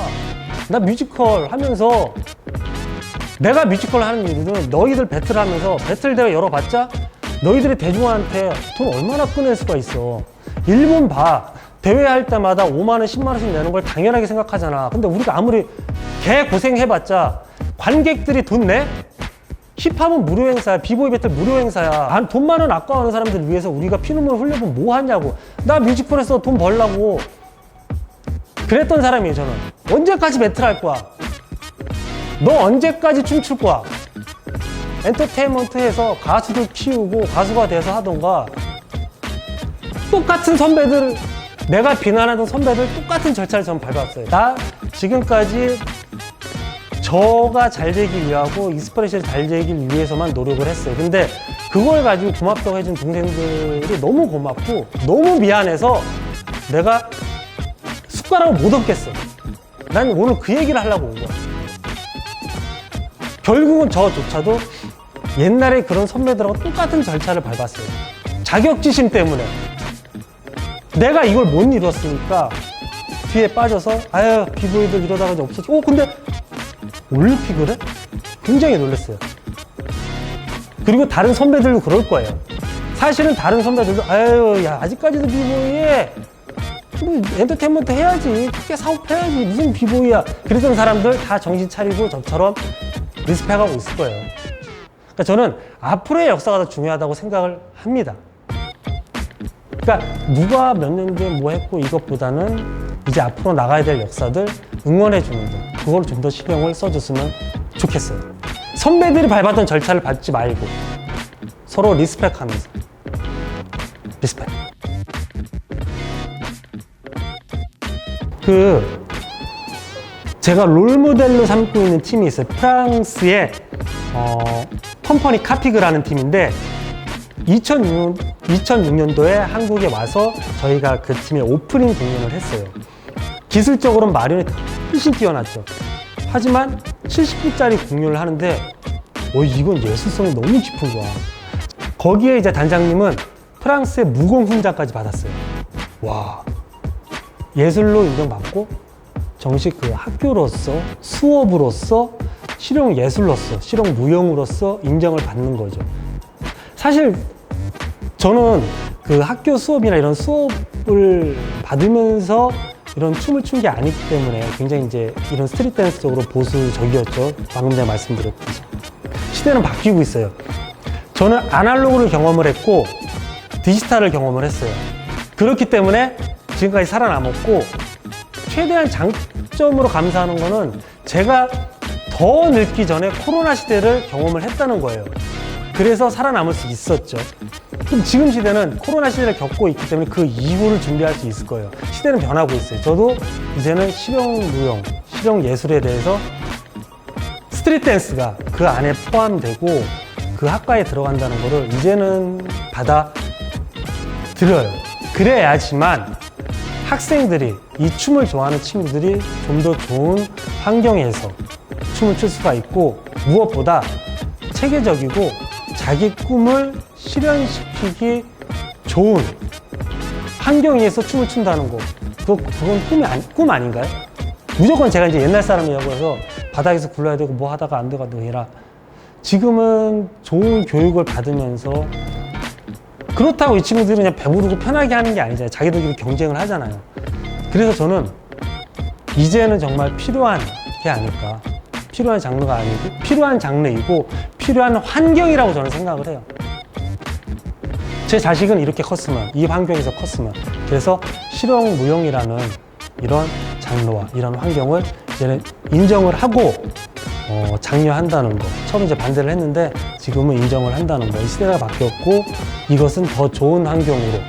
나 뮤지컬 하면서, 내가 뮤지컬 하는 이유는 너희들 배틀하면서 배틀 대회 열어봤자 너희들이 대중한테 돈 얼마나 꺼낼 수가 있어. 일본 봐. 대회할 때마다 5만 원, 10만 원씩 내는 걸 당연하게 생각하잖아. 근데 우리가 아무리 개 고생해봤자 관객들이 돈 내? 힙합은 무료 행사야. 비보이 배틀 무료 행사야. 돈 많은 아까워하는 사람들 위해서 우리가 피눈물 흘려보면 뭐 하냐고. 나 뮤지컬에서 돈 벌려고 그랬던 사람이에요. 저는. 언제까지 배틀할 거야? 너 언제까지 춤출 거야? 엔터테인먼트에서 가수들 키우고 가수가 돼서 하던가, 똑같은 선배들, 내가 비난하던 선배들 똑같은 절차를 저는 밟았어요. 나 지금까지 저가 잘 되기 위하고 이스프레시를 잘 되기 위해서만 노력을 했어요. 근데 그걸 가지고 고맙다고 해준 동생들이 너무 고맙고 너무 미안해서 내가 숟가락을 못 얹겠어. 난 오늘 그 얘기를 하려고 온 거야. 결국은 저조차도 옛날에 그런 선배들하고 똑같은 절차를 밟았어요. 자격지심 때문에. 내가 이걸 못 이뤘으니까 뒤에 빠져서 아유 비보이들 이러다가 이제 없어져. 근데 올림픽을 해? 굉장히 놀랐어요. 그리고 다른 선배들도 그럴 거예요. 사실은 다른 선배들도 아유 야 아직까지도 비보이에 뭐 엔터테인먼트 해야지, 크게 사업해야지, 무슨 비보이야. 그랬던 사람들 다 정신 차리고 저처럼 리스펙하고 있을 거예요. 그러니까 저는 앞으로의 역사가 더 중요하다고 생각을 합니다. 그러니까 누가 몇 년 뒤에 뭐 했고 이것보다는 이제 앞으로 나가야 될 역사들 응원해 주는 거, 그걸 좀 더 신경을 써줬으면 좋겠어요. 선배들이 밟았던 절차를 밟지 말고 서로 리스펙하면서. 리스펙. 제가 롤모델로 삼고 있는 팀이 있어요. 프랑스의 컴퍼니 카피그라는 팀인데 2006년도에 한국에 와서 저희가 그 팀의 오프닝 공연을 했어요. 기술적으로는 마리오네트가 훨씬 뛰어났죠. 하지만 70분짜리 공연을 하는데 이건 예술성이 너무 깊은 거야. 거기에 이제 단장님은 프랑스의 무공 훈장까지 받았어요. 와, 예술로 인정받고 정식 그 학교로서, 수업으로서, 실용 예술로서, 실용 무용으로서 인정을 받는 거죠. 사실 저는 그 학교 수업이나 이런 수업을 받으면서 이런 춤을 춘 게 아니기 때문에 굉장히 이제 이런 스트릿 댄스 쪽으로 보수적이었죠. 방금 전에 말씀드렸듯이. 시대는 바뀌고 있어요. 저는 아날로그를 경험을 했고 디지털을 경험을 했어요. 그렇기 때문에 지금까지 살아남았고, 최대한 장점으로 감사하는 거는 제가 더 늙기 전에 코로나 시대를 경험을 했다는 거예요. 그래서 살아남을 수 있었죠. 그럼 지금 시대는 코로나 시대를 겪고 있기 때문에 그 이후를 준비할 수 있을 거예요. 시대는 변하고 있어요. 저도 이제는 실용 무용, 실용 예술에 대해서 스트릿 댄스가 그 안에 포함되고 그 학과에 들어간다는 거를 이제는 받아들여요. 그래야지만 학생들이, 이 춤을 좋아하는 친구들이 좀 더 좋은 환경에서 춤을 출 수가 있고, 무엇보다 체계적이고 자기 꿈을 실현시키기 좋은 환경에서 춤을 춘다는 거, 그건 꿈 아닌가요? 무조건 제가 이제 옛날 사람이라고 해서 바닥에서 굴러야 되고 뭐 하다가 안 되가 아니라, 지금은 좋은 교육을 받으면서, 그렇다고 이 친구들이 그냥 배부르고 편하게 하는 게 아니잖아요. 자기들끼리 경쟁을 하잖아요. 그래서 저는 이제는 정말 필요한 게 아닐까. 필요한 장르가 아니고 필요한 장르이고 필요한 환경이라고 저는 생각을 해요. 제 자식은 이렇게 컸으면, 이 환경에서 컸으면. 그래서 실용 무용이라는 이런 장르와 이런 환경을 이제는 인정을 하고 장려한다는 거. 처음 이제 반대를 했는데 지금은 인정을 한다는 거. 이 시대가 바뀌었고 이것은 더 좋은 환경으로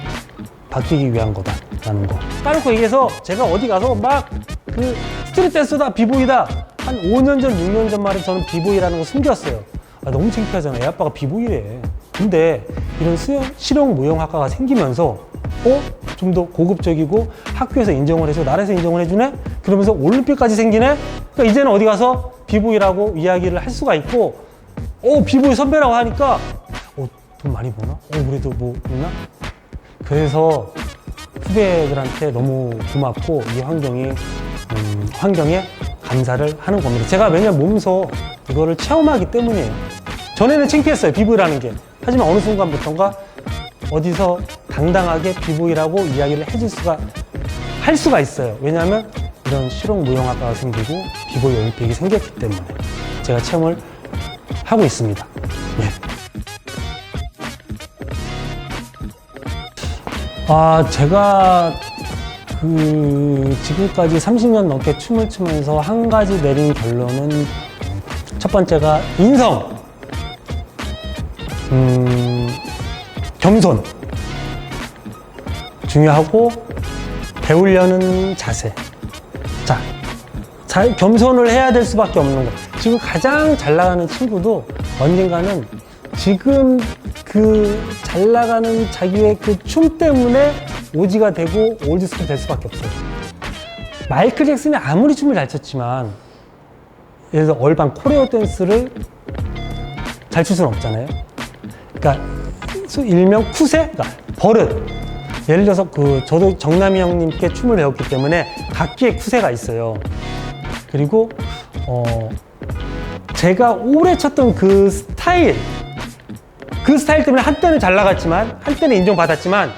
바뀌기 위한 거다라는 거. 까놓고 얘기해서 제가 어디 가서 막 그 스트릿 댄서다, 비보이다, 한 5년 전, 6년 전만 해도 저는 비보이라는 거 숨겼어요. 너무 창피하잖아요. 애 아빠가 비보이래. 근데 이런 실용 무용학과가 생기면서 좀 더 고급적이고 학교에서 인정을 해서 나라에서 인정을 해주네? 그러면서 올림픽까지 생기네? 그러니까 이제는 어디 가서 비보이라고 이야기를 할 수가 있고, 비보이 선배라고 하니까 돈 많이 버나? 그래도 뭐 있나? 그래서 후배들한테 너무 고맙고 이 환경에 감사를 하는 겁니다. 제가 매년 몸소 이거를 체험하기 때문이에요. 전에는 창피했어요, 비보이라는 게. 하지만 어느 순간부터인가 어디서 당당하게 비보이라고 이야기를 할 수가 있어요. 왜냐하면 이런 실용무용학과가 생기고 비보이 올림픽이 생겼기 때문에 제가 체험을 하고 있습니다. 예. 제가 지금까지 30년 넘게 춤을 추면서 한 가지 내린 결론은 첫 번째가 인성, 겸손 중요하고 배우려는 자세. 겸손을 해야 될 수밖에 없는 거. 지금 가장 잘 나가는 친구도 언젠가는 지금 잘 나가는 자기의 춤 때문에 오지가 되고 올드스쿨이 될 수밖에 없어요. 마이클 잭슨이 아무리 춤을 잘 췄지만 예를 들어 얼반 코레오 댄스를 잘 출 수는 없잖아요. 그러니까 일명 쿠세, 그러니까 버릇. 예를 들어서 저도 정남이 형님께 춤을 배웠기 때문에 각기의 쿠세가 있어요. 그리고 제가 오래 췄던 그 스타일 때문에 한때는 잘 나갔지만 한때는 인정받았지만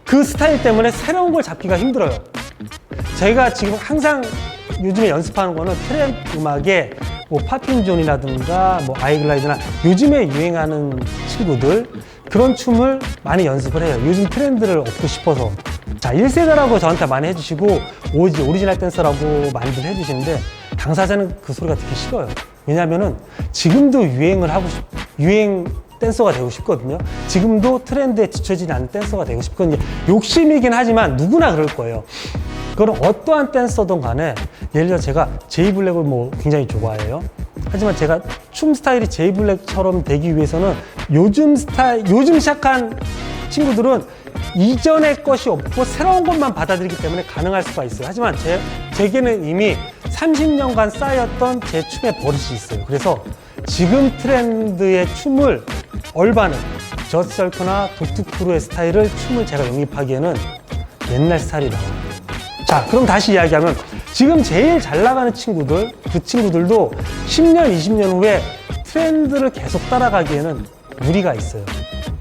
그 스타일 때문에 새로운 걸 잡기가 힘들어요. 제가 지금 항상 요즘에 연습하는 거는 트랩 음악에 뭐 팝핑존이라든가 뭐 아이글라이드나 요즘에 유행하는 친구들 그런 춤을 많이 연습을 해요. 요즘 트렌드를 얻고 싶어서. 1세대라고 저한테 많이 해주시고 오리지널 댄서라고 많이들 해주시는데 당사자는 그 소리가 듣기 싫어요. 왜냐면은 지금도 유행 댄서가 되고 싶거든요. 지금도 트렌드에 뒤처지지 않는 댄서가 되고 싶거든요. 욕심이긴 하지만 누구나 그럴 거예요. 그건 어떠한 댄서든 간에 예를 들어 제가 제이블랙을 굉장히 좋아해요. 하지만 제가 춤 스타일이 제이블랙처럼 되기 위해서는 요즘 시작한 친구들은 이전의 것이 없고 새로운 것만 받아들이기 때문에 가능할 수가 있어요. 하지만 제게는 이미 30년간 쌓였던 제 춤의 버릇이 있어요. 그래서 지금 트렌드의 춤을 얼반은 저스트셀크나 독특크루의 스타일을 춤을 제가 영입하기에는 옛날 스타일이 나와요. 그럼 다시 이야기하면 지금 제일 잘 나가는 친구들, 그 친구들도 10년, 20년 후에 트렌드를 계속 따라가기에는 무리가 있어요.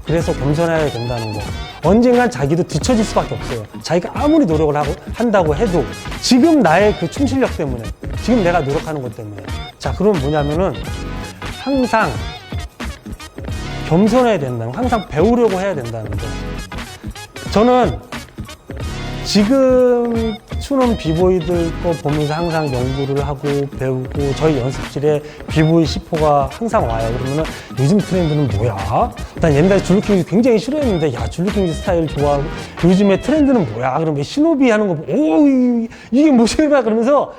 그래서 겸손해야 된다는 거. 언젠간 자기도 뒤처질 수밖에 없어요. 자기가 아무리 노력을 한다고 해도 지금 나의 그 춤 실력 때문에, 지금 내가 노력하는 것 때문에. 그럼 뭐냐면은 항상 겸손해야 된다는 거, 항상 배우려고 해야 된다는 거. 저는 지금 추는 비보이들 거 보면서 항상 연구를 하고 배우고 저희 연습실에 비보이 C4가 항상 와요. 그러면은 요즘 트렌드는 뭐야? 난 옛날에 줄리킹즈 굉장히 싫어했는데 줄리킹즈 스타일 좋아하고 요즘에 트렌드는 뭐야? 그러면 시노비 하는 거 보고 이게 무엇이야? 그러면서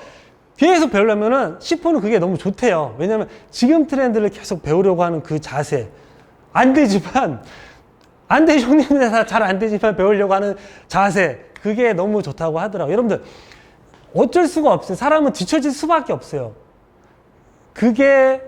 계속 배우려면은 C4는 그게 너무 좋대요. 왜냐면 지금 트렌드를 계속 배우려고 하는 그 자세 안 되지만 형님들 다 잘 안 되지만 배우려고 하는 자세 그게 너무 좋다고 하더라고요. 여러분들 어쩔 수가 없어요. 사람은 뒤처질 수밖에 없어요. 그게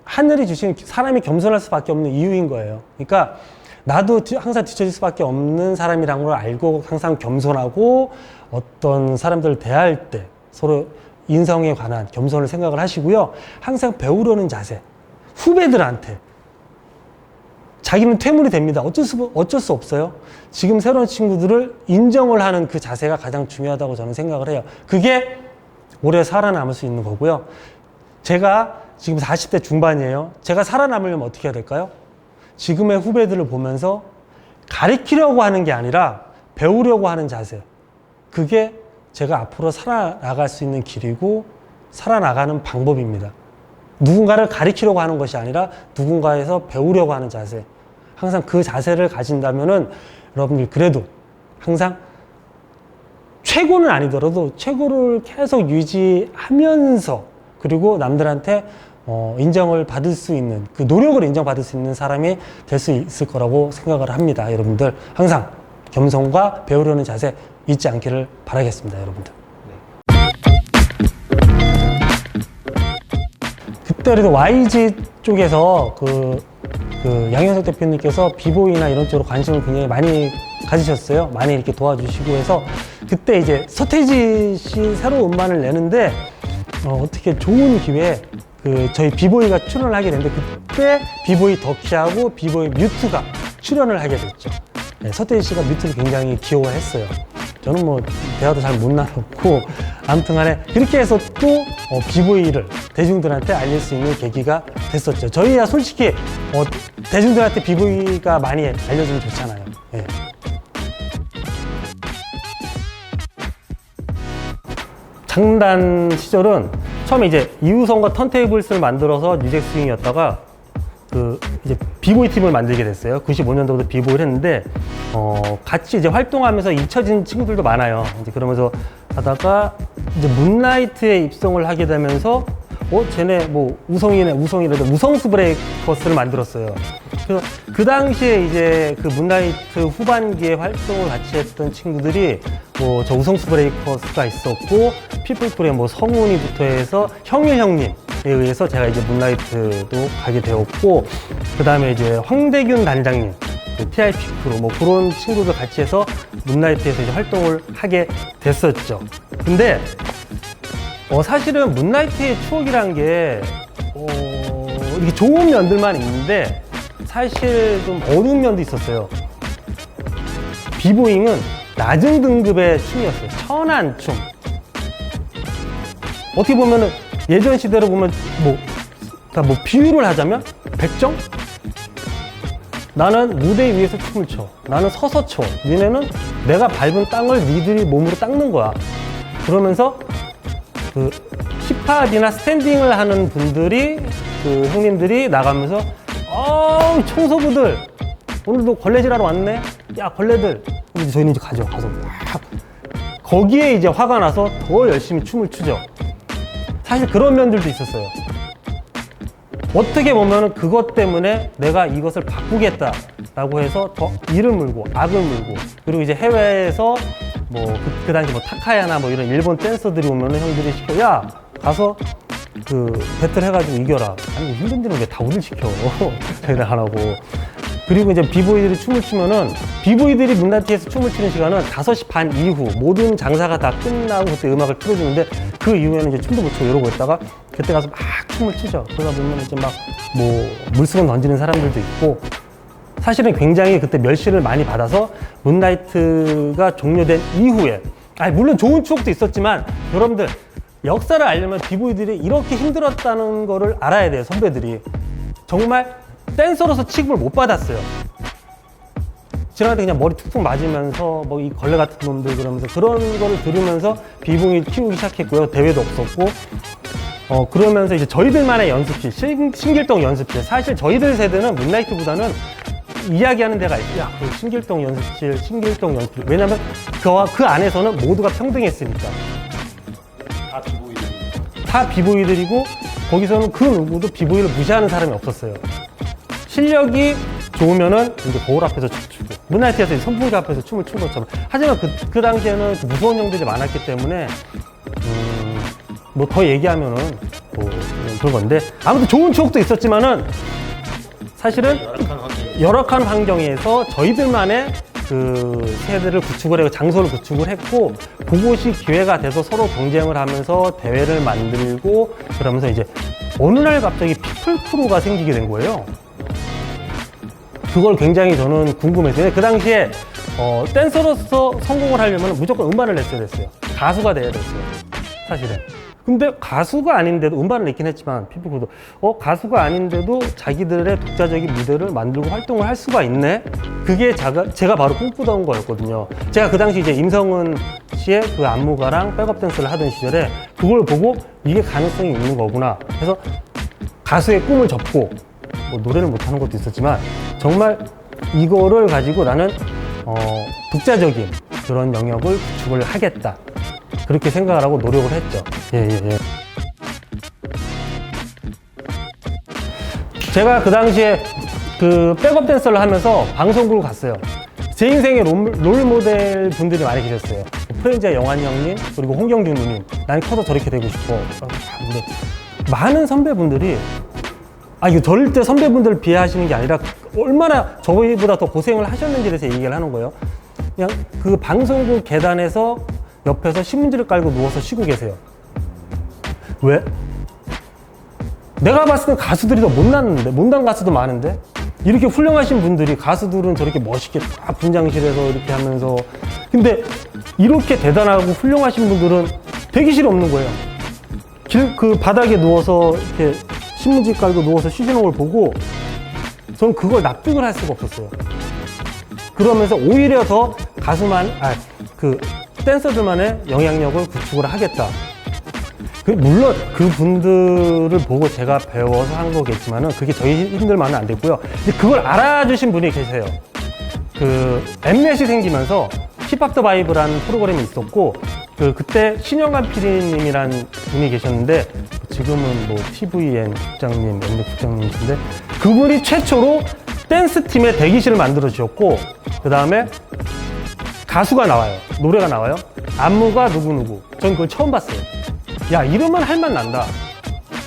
하늘이 주신 사람이 겸손할 수밖에 없는 이유인 거예요. 그러니까 나도 항상 뒤처질 수밖에 없는 사람이라는 걸 알고 항상 겸손하고 어떤 사람들을 대할 때 서로 인성에 관한 겸손을 생각을 하시고요. 항상 배우려는 자세. 후배들한테 자기는 퇴물이 됩니다. 어쩔 수 없어요. 지금 새로운 친구들을 인정을 하는 그 자세가 가장 중요하다고 저는 생각을 해요. 그게 오래 살아남을 수 있는 거고요. 제가 지금 40대 중반이에요. 제가 살아남으려면 어떻게 해야 될까요? 지금의 후배들을 보면서 가리키려고 하는 게 아니라 배우려고 하는 자세. 그게 제가 앞으로 살아나갈 수 있는 길이고 살아나가는 방법입니다. 누군가를 가리키려고 하는 것이 아니라 누군가에서 배우려고 하는 자세. 항상 그 자세를 가진다면은 여러분들 그래도 항상 최고는 아니더라도 최고를 계속 유지하면서 그리고 남들한테 인정을 받을 수 있는 그 노력을 인정받을 수 있는 사람이 될 수 있을 거라고 생각을 합니다. 여러분들 항상 겸손과 배우려는 자세 잊지 않기를 바라겠습니다. 여러분들. 그때 그래도 YG 쪽에서 그 양현석 대표님께서 비보이나 이런 쪽으로 관심을 굉장히 많이 가지셨어요. 많이 이렇게 도와주시고 해서 그때 이제 서태지 씨 새로운 음반을 내는데 어떻게 좋은 기회에 저희 비보이가 출연을 하게 됐는데 그때 비보이 덕시하고 비보이 뮤트가 출연을 하게 됐죠. 네, 서태지 씨가 뮤트를 굉장히 귀여워했어요. 저는 뭐 대화도 잘 못 나눴고 아무튼 간에 그렇게 해서 또 비보이를 대중들한테 알릴 수 있는 계기가 됐었죠. 저희야 솔직히 대중들한테 비보이가 많이 알려주면 좋잖아요. 예. 장단 시절은 처음에 이제 이우성과 턴테이블스를 만들어서 뉴잭 스윙이었다가 이제 비보이 팀을 만들게 됐어요. 95년도부터 비보이를 했는데 같이 이제 활동하면서 잊혀진 친구들도 많아요. 이제 그러면서 하다가 이제 문라이트에 입성을 하게 되면서 쟤네 뭐 우성이라도 우성스 브레이커스를 만들었어요. 그래서 그 당시에 이제 그 문라이트 후반기에 활동을 같이 했던 친구들이 뭐 저 우성스 브레이커스가 있었고 피플풀의 뭐 성훈이부터 해서 형님에 의해서 제가 이제 문라이트도 가게 되었고 그 다음에 이제 황대균 단장님 TIP 크루 뭐 그런 친구들 같이 해서 문라이트에서 이제 활동을 하게 됐었죠. 근데 사실은 문라이트의 추억이란 게 이렇게 좋은 면들만 있는데 사실 좀 어두운 면도 있었어요. 비보잉은 낮은 등급의 춤이었어요. 천한 춤. 어떻게 보면은 예전 시대로 보면 뭐 비유를 하자면 백정? 나는 무대 위에서 춤을 춰. 나는 서서 춰. 니네는 내가 밟은 땅을 니들이 몸으로 닦는 거야. 그러면서 힙합이나 스탠딩을 하는 분들이 형님들이 나가면서 청소부들 오늘도 걸레질하러 왔네. 야 걸레들. 이제 저희는 이제 가서 막 거기에 이제 화가 나서 더 열심히 춤을 추죠. 사실 그런 면들도 있었어요. 어떻게 보면 그것 때문에 내가 이것을 바꾸겠다라고 해서 더 이를 물고 악을 물고 그리고 이제 해외에서 뭐 그 당시 뭐 타카야나 뭐 이런 일본 댄서들이 오면은 형들이 시켜 야 가서 배틀 해가지고 이겨라. 아니 힘든 일은 왜 다 우리를 시켜. 저희들 안 하고. 그리고 이제 비보이들이 춤을 추면은 비보이들이 문라이트에서 춤을 추는 시간은 5시 반 이후 모든 장사가 다 끝나고 그때 음악을 틀어주는데 그 이후에는 이제 춤도 못 추고 이러고 있다가 그때 가서 막 춤을 추죠. 그러다 보면 이제 막 뭐 물수건 던지는 사람들도 있고 사실은 굉장히 그때 멸시를 많이 받아서 문라이트가 종료된 이후에 물론 좋은 추억도 있었지만 여러분들 역사를 알려면 비보이들이 이렇게 힘들었다는 거를 알아야 돼요. 선배들이 정말 댄서로서 취급을 못 받았어요. 지나갈 때 그냥 머리 툭툭 맞으면서 뭐 이 걸레 같은 놈들 그러면서 그런 거를 들으면서 비봉이 키우기 시작했고요. 대회도 없었고 그러면서 이제 저희들만의 연습실 신길동 연습실 사실 저희들 세대는 문라이트보다는 이야기하는 데가 있어요. 야, 그 신길동 연습실 왜냐면 그 안에서는 모두가 평등했으니까 다 비보이들이고 거기서는 그 누구도 비보이를 무시하는 사람이 없었어요. 실력이 좋으면은 이제 거울 앞에서 춤추고 문라이트에서 선풍기 앞에서 춤을 춘 것처럼 하지만 그 당시에는 무서운 형들이 많았기 때문에 뭐 더 얘기하면은 뭐 그런 건데 아무튼 좋은 추억도 있었지만은 사실은 열악한 환경에서 저희들만의 그 세대를 구축을 하고 장소를 구축을 했고 그곳이 기회가 돼서 서로 경쟁을 하면서 대회를 만들고 그러면서 이제 어느 날 갑자기 피플 크루가 생기게 된 거예요. 그걸 굉장히 저는 궁금했어요. 그 당시에 댄서로서 성공을 하려면 무조건 음반을 냈어야 됐어요. 가수가 돼야 됐어요. 사실은. 근데 가수가 아닌데도 음반을 냈긴 했지만 피플크루도 가수가 아닌데도 자기들의 독자적인 무대를 만들고 활동을 할 수가 있네. 그게 제가 바로 꿈꾸던 거였거든요. 제가 그 당시 이제 임성은 씨의 그 안무가랑 백업 댄스를 하던 시절에 그걸 보고 이게 가능성이 있는 거구나. 그래서 가수의 꿈을 접고 뭐 노래를 못하는 것도 있었지만 정말 이거를 가지고 나는 독자적인 그런 영역을 구축을 하겠다. 그렇게 생각을 하고 노력을 했죠. 예. 제가 그 당시에 그 백업 댄서를 하면서 방송국을 갔어요. 제 인생의 롤 모델 분들이 많이 계셨어요. 프렌즈의 영환 형님, 그리고 홍경준 누님. 난 커서 저렇게 되고 싶어. 근데 많은 선배분들이 이거 절대 선배분들을 비하하시는 게 아니라 얼마나 저희보다 더 고생을 하셨는지에 대해서 얘기를 하는 거예요. 그냥 그 방송국 계단에서 옆에서 신문지를 깔고 누워서 쉬고 계세요. 왜? 내가 봤을 땐 가수들이 더 못난 가수도 많은데 이렇게 훌륭하신 분들이 가수들은 저렇게 멋있게 딱 분장실에서 이렇게 하면서 근데 이렇게 대단하고 훌륭하신 분들은 대기실이 없는 거예요. 그 바닥에 누워서 이렇게 신문지 깔고 누워서 쉬시는 걸 보고 저는 그걸 납득을 할 수가 없었어요. 그러면서 오히려 더 그 댄서들만의 영향력을 구축을 하겠다. 물론 그 분들을 보고 제가 배워서 한 거겠지만은 그게 저희 힘들만은 안 됐고요. 근데 그걸 알아주신 분이 계세요. 그 엠넷이 생기면서 힙합 더 바이브라는 프로그램이 있었고 그때 신영관 PD님이란 분이 계셨는데 지금은 뭐 TVN 국장님, 엠넷 국장님이신데 그분이 최초로 댄스 팀의 대기실을 만들어 주셨고 그 다음에 가수가 나와요. 노래가 나와요. 안무가 누구누구. 전 그걸 처음 봤어요. 야, 이러면 할만 난다.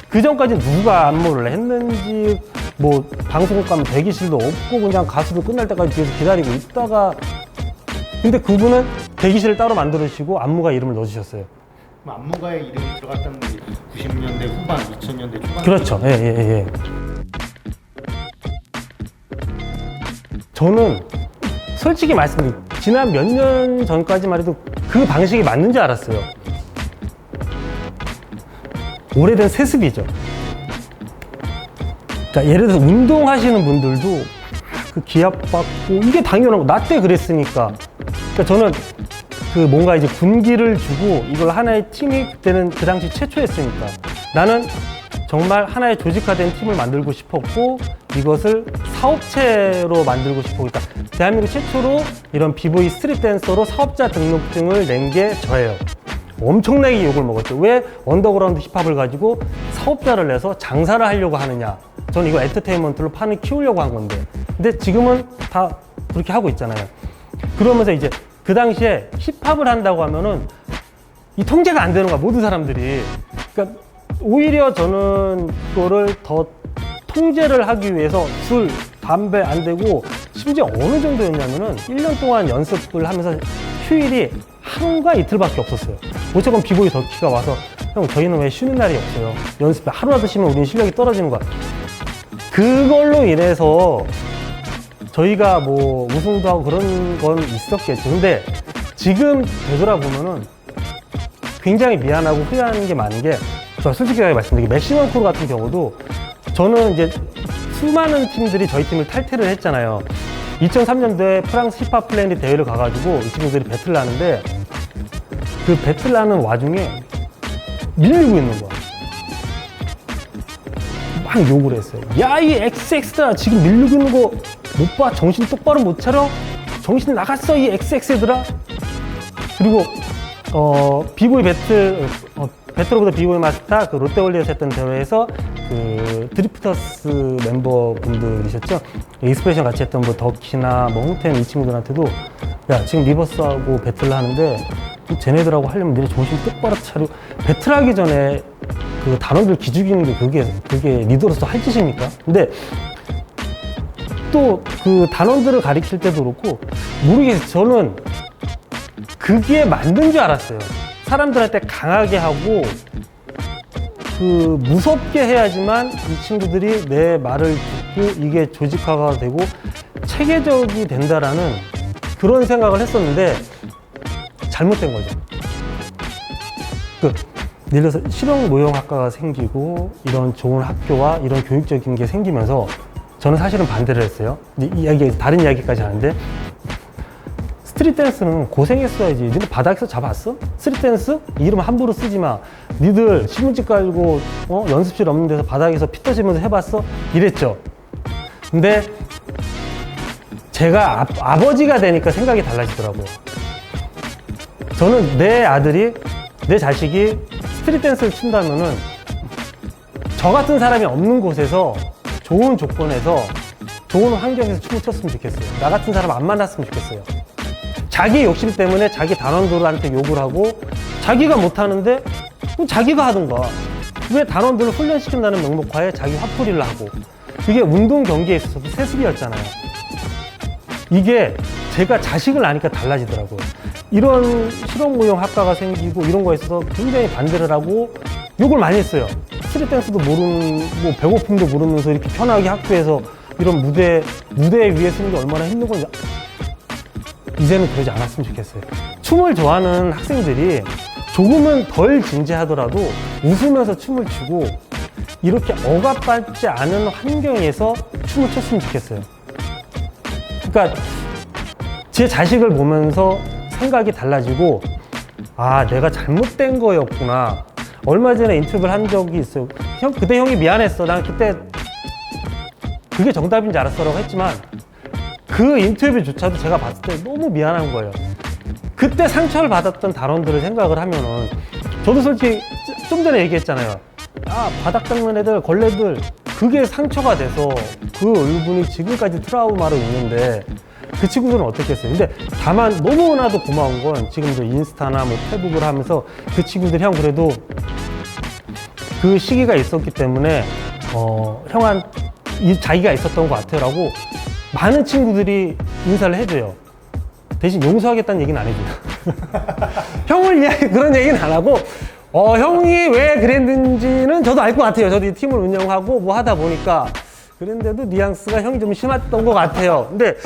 그 전까지 누가 안무를 했는지, 뭐, 방송국 가면 대기실도 없고, 그냥 가수들 끝날 때까지 뒤에서 기다리고 있다가, 근데 그분은 대기실을 따로 만들으시고, 안무가 이름을 넣어주셨어요. 그럼 안무가의 이름이 들어갔다는 게 90년대 후반, 2000년대 초반? 그렇죠. 예. 저는 솔직히 말씀드리면, 지난 몇 년 전까지만 해도 그 방식이 맞는 줄 알았어요. 오래된 세습이죠. 그러니까 예를 들어서 운동하시는 분들도 그 기합받고 이게 당연한 거. 나 때 그랬으니까. 그러니까 저는 그 뭔가 이제 군기를 주고 이걸 하나의 팀이 그때는 그 당시 최초였으니까 나는 정말 하나의 조직화된 팀을 만들고 싶었고 이것을 사업체로 만들고 싶었고 그러니까 대한민국 최초로 이런 비보이 스트릿 댄서로 사업자 등록증을 낸 게 저예요. 엄청나게 욕을 먹었죠. 왜 언더그라운드 힙합을 가지고 사업자를 내서 장사를 하려고 하느냐. 저는 이거 엔터테인먼트로 판을 키우려고 한 건데. 근데 지금은 다 그렇게 하고 있잖아요. 그러면서 이제 그 당시에 힙합을 한다고 하면은 이 통제가 안 되는 거야. 모든 사람들이. 그러니까 오히려 저는 그거를 더 통제를 하기 위해서 술, 담배 안 되고 심지어 어느 정도였냐면은 1년 동안 연습을 하면서 휴일이 하루가 이틀밖에 없었어요. 어쨌건 비보이 덕키가 와서 형 저희는 왜 쉬는 날이 없어요. 연습에 하루라도 쉬면 우리는 실력이 떨어지는 거야. 그걸로 인해서 저희가 뭐 우승도 하고 그런 건 있었겠죠. 근데 지금 되돌아보면은 굉장히 미안하고 후회하는 게 많은 게 저 솔직하게 말씀드리게 맥시멈 크루 같은 경우도 저는 이제 수많은 팀들이 저희 팀을 탈퇴를 했잖아요. 2003년도에 프랑스 힙합 플래닛 대회를 가가지고 이 친구들이 배틀을 하는데 그 배틀을 하는 와중에 밀리고 있는 거야. 막 욕을 했어요. 야, 이 XX들아 지금 밀리고 있는 거 못 봐? 정신 똑바로 못 차려? 정신 나갔어 이 XX들아? 그리고 비보이 배틀 오브 더 비보이 마스터 그 롯데월드에서 했던 대회에서 그 드리프터스 멤버분들이셨죠? 익스프레션 같이 했던 뭐 덕키나 뭐 홍텐 이 친구들한테도 야 지금 리버스하고 배틀을 하는데 쟤네들하고 하려면 니네 정신 똑바로 차려. 배틀하기 전에 그 단원들 기죽이는 게 그게 리더로서 할 짓입니까? 근데 또 그 단원들을 가리킬 때도 그렇고 모르겠어요. 저는 그게 맞는 줄 알았어요. 사람들한테 강하게 하고 그 무섭게 해야지만 이 친구들이 내 말을 듣고 이게 조직화가 되고 체계적이 된다라는 그런 생각을 했었는데 잘못된 거죠. 예를 들어서 실용무용학과가 생기고 이런 좋은 학교와 이런 교육적인 게 생기면서 저는 사실은 반대를 했어요. 다른 이야기까지 하는데 스트릿 댄스는 고생했어야지. 니네 바닥에서 잡았어? 스트릿 댄스? 이름 함부로 쓰지 마. 니들 신문지 깔고 연습실 없는 데서 바닥에서 피 터지면서 해봤어? 이랬죠. 근데 제가 아버지가 되니까 생각이 달라지더라고요. 저는 내 아들이, 내 자식이 스트릿 댄스를 춘다면은 저 같은 사람이 없는 곳에서 좋은 조건에서 좋은 환경에서 춤을 췄으면 좋겠어요. 나 같은 사람 안 만났으면 좋겠어요. 자기 욕심 때문에 자기 단원들한테 욕을 하고 자기가 못하는데 자기가 하던가. 왜 단원들을 훈련시킨다는 명목하에 자기 화풀이를 하고, 이게 운동 경기에 있어서도 세습이었잖아요. 이게 제가 자식을 낳으니까 달라지더라고요. 이런 실용무용 학과가 생기고 이런 거에 있어서 굉장히 반대를 하고 욕을 많이 했어요. 스트릿 댄스도 모르는, 뭐 배고픔도 모르면서 이렇게 편하게 학교에서 이런 무대 위에 서는 게 얼마나 힘든 건지. 이제는 그러지 않았으면 좋겠어요. 춤을 좋아하는 학생들이 조금은 덜 진지하더라도 웃으면서 춤을 추고 이렇게 억압받지 않은 환경에서 춤을 췄으면 좋겠어요. 그러니까 제 자식을 보면서 생각이 달라지고, 아, 내가 잘못된 거였구나. 얼마 전에 인터뷰를 한 적이 있어요. 그때 형이 미안했어. 난 그때 그게 정답인 줄 알았어라고 했지만 그 인터뷰조차도 제가 봤을 때 너무 미안한 거예요. 그때 상처를 받았던 단원들을 생각을 하면은, 저도 솔직히 좀 전에 얘기했잖아요. 아, 바닥 닦는 애들, 걸레들, 그게 상처가 돼서 그 얼굴이 지금까지 트라우마로 있는데 그 친구들은 어떻게 했어요? 근데 다만 너무나도 고마운 건 지금 저 인스타나 뭐 페북을 하면서 그 친구들이 형 그래도 그 시기가 있었기 때문에 자기가 있었던 것 같아요 라고 많은 친구들이 인사를 해줘요. 대신 용서하겠다는 얘기는 안 해줘요. 형을 위해 그런 얘기는 안 하고, 형이 왜 그랬는지는 저도 알 것 같아요. 저도 이 팀을 운영하고 뭐 하다 보니까 그런데도 뉘앙스가 형이 좀 심했던 것 같아요. 근데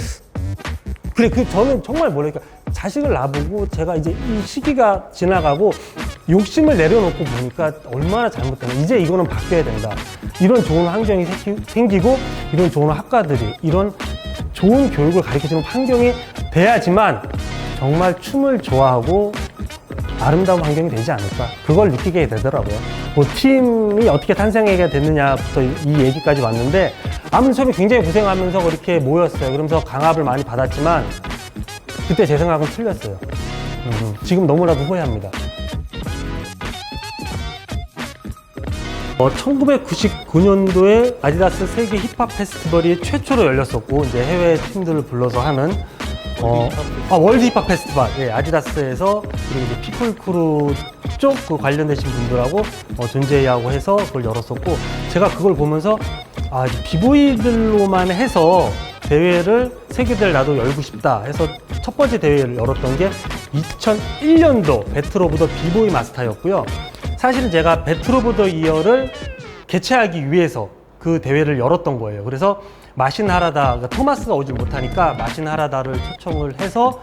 그래, 저는 정말 뭐랄까, 자식을 낳아보고 제가 이제 이 시기가 지나가고 욕심을 내려놓고 보니까 얼마나 잘못됐나. 이제 이거는 바뀌어야 된다. 이런 좋은 환경이 생기고 이런 좋은 학과들이 이런 좋은 교육을 가르쳐주는 환경이 돼야지만 정말 춤을 좋아하고 아름다운 환경이 되지 않을까. 그걸 느끼게 되더라고요. 뭐 팀이 어떻게 탄생하게 됐느냐부터 이 얘기까지 왔는데, 아무튼 처음에 굉장히 고생하면서 그렇게 모였어요. 그러면서 강압을 많이 받았지만 그때 제 생각은 틀렸어요. 지금 너무나도 후회합니다. 1999년도에 아디다스 세계 힙합 페스티벌이 최초로 열렸었고, 이제 해외 팀들을 불러서 하는 월드 힙합 페스티벌, 예, 아디다스에서, 그리고 이제 피플크루 쪽 그 관련되신 분들하고 존재하고 해서 그걸 열었었고, 제가 그걸 보면서 비보이들로만 해서 대회를 세계대회를 나도 열고 싶다 해서 첫 번째 대회를 열었던 게 2001년도 배틀 오브 더 비보이 마스터였고요. 사실은 제가 배틀 오브 더 이어를 개최하기 위해서 그 대회를 열었던 거예요. 그래서 마신 하라다, 그러니까 토마스가 오질 못하니까 마신 하라다를 초청을 해서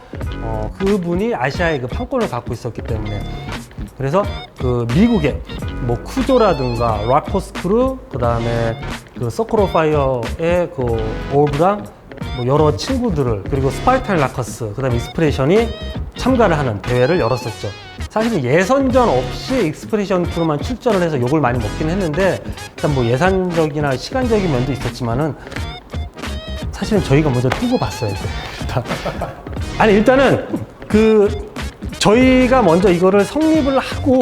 그분이 아시아의 그 판권을 갖고 있었기 때문에, 그래서 그 미국의 뭐 쿠조라든가 라코스크루, 그 다음에 그 서클 오브 파이어의 그 오브랑 뭐 여러 친구들을, 그리고 스파이탈 라커스, 그 다음에 익스프레션이 참가를 하는 대회를 열었었죠. 사실은 예선전 없이 익스프레션 크루만 출전을 해서 욕을 많이 먹긴 했는데, 일단 뭐 예산적이나 시간적인 면도 있었지만은 사실은 저희가 먼저 뛰고 봤어야 돼. 아니, 일단은 저희가 먼저 이거를 성립을 하고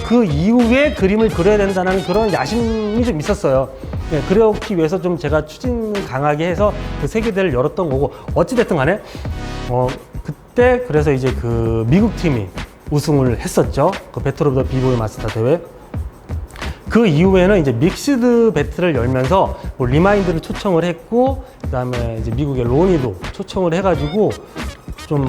그 이후에 그림을 그려야 된다는 그런 야심이 좀 있었어요. 네, 그렇기 위해서 좀 제가 추진 강하게 해서 그 세계대회를 열었던 거고, 어찌됐든 간에 그때 그래서 이제 그 미국 팀이 우승을 했었죠. 그 배틀 오브 더 비보이 마스터 대회. 그 이후에는 이제 믹스드 배틀을 열면서 뭐 리마인드를 초청을 했고, 그 다음에 이제 미국의 로니도 초청을 해가지고 좀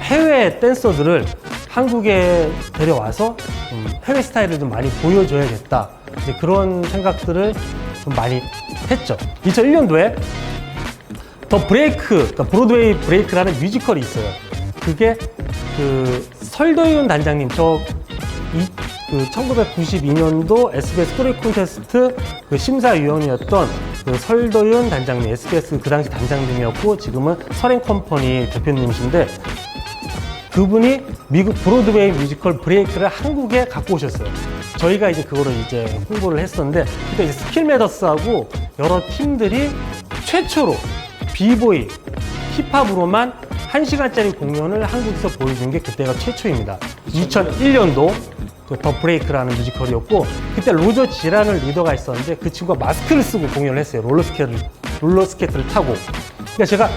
해외 댄서들을 한국에 데려와서 좀 해외 스타일을 좀 많이 보여줘야겠다. 이제 그런 생각들을 좀 많이 했죠. 2001년도에 더 브레이크, 그러니까 브로드웨이 브레이크라는 뮤지컬이 있어요. 그게 그 설도윤 단장님, 그 1992년도 SBS 스토리 콘테스트 그 심사위원이었던 그 설도윤 단장님, SBS 그 당시 단장님이었고 지금은 설앤컴퍼니 대표님이신데, 그분이 미국 브로드웨이 뮤지컬 브레이크를 한국에 갖고 오셨어요. 저희가 이제 그거를 이제 홍보를 했었는데, 그때 이제 스킬 매더스하고 여러 팀들이 최초로 비보이 힙합으로만 1시간짜리 공연을 한국에서 보여준 게 그때가 최초입니다. 2001년도 더 브레이크라는 뮤지컬이었고, 그때 로저 지라는 리더가 있었는데 그 친구가 마스크를 쓰고 공연을 했어요. 롤러스케이트를 타고. 그러니까 제가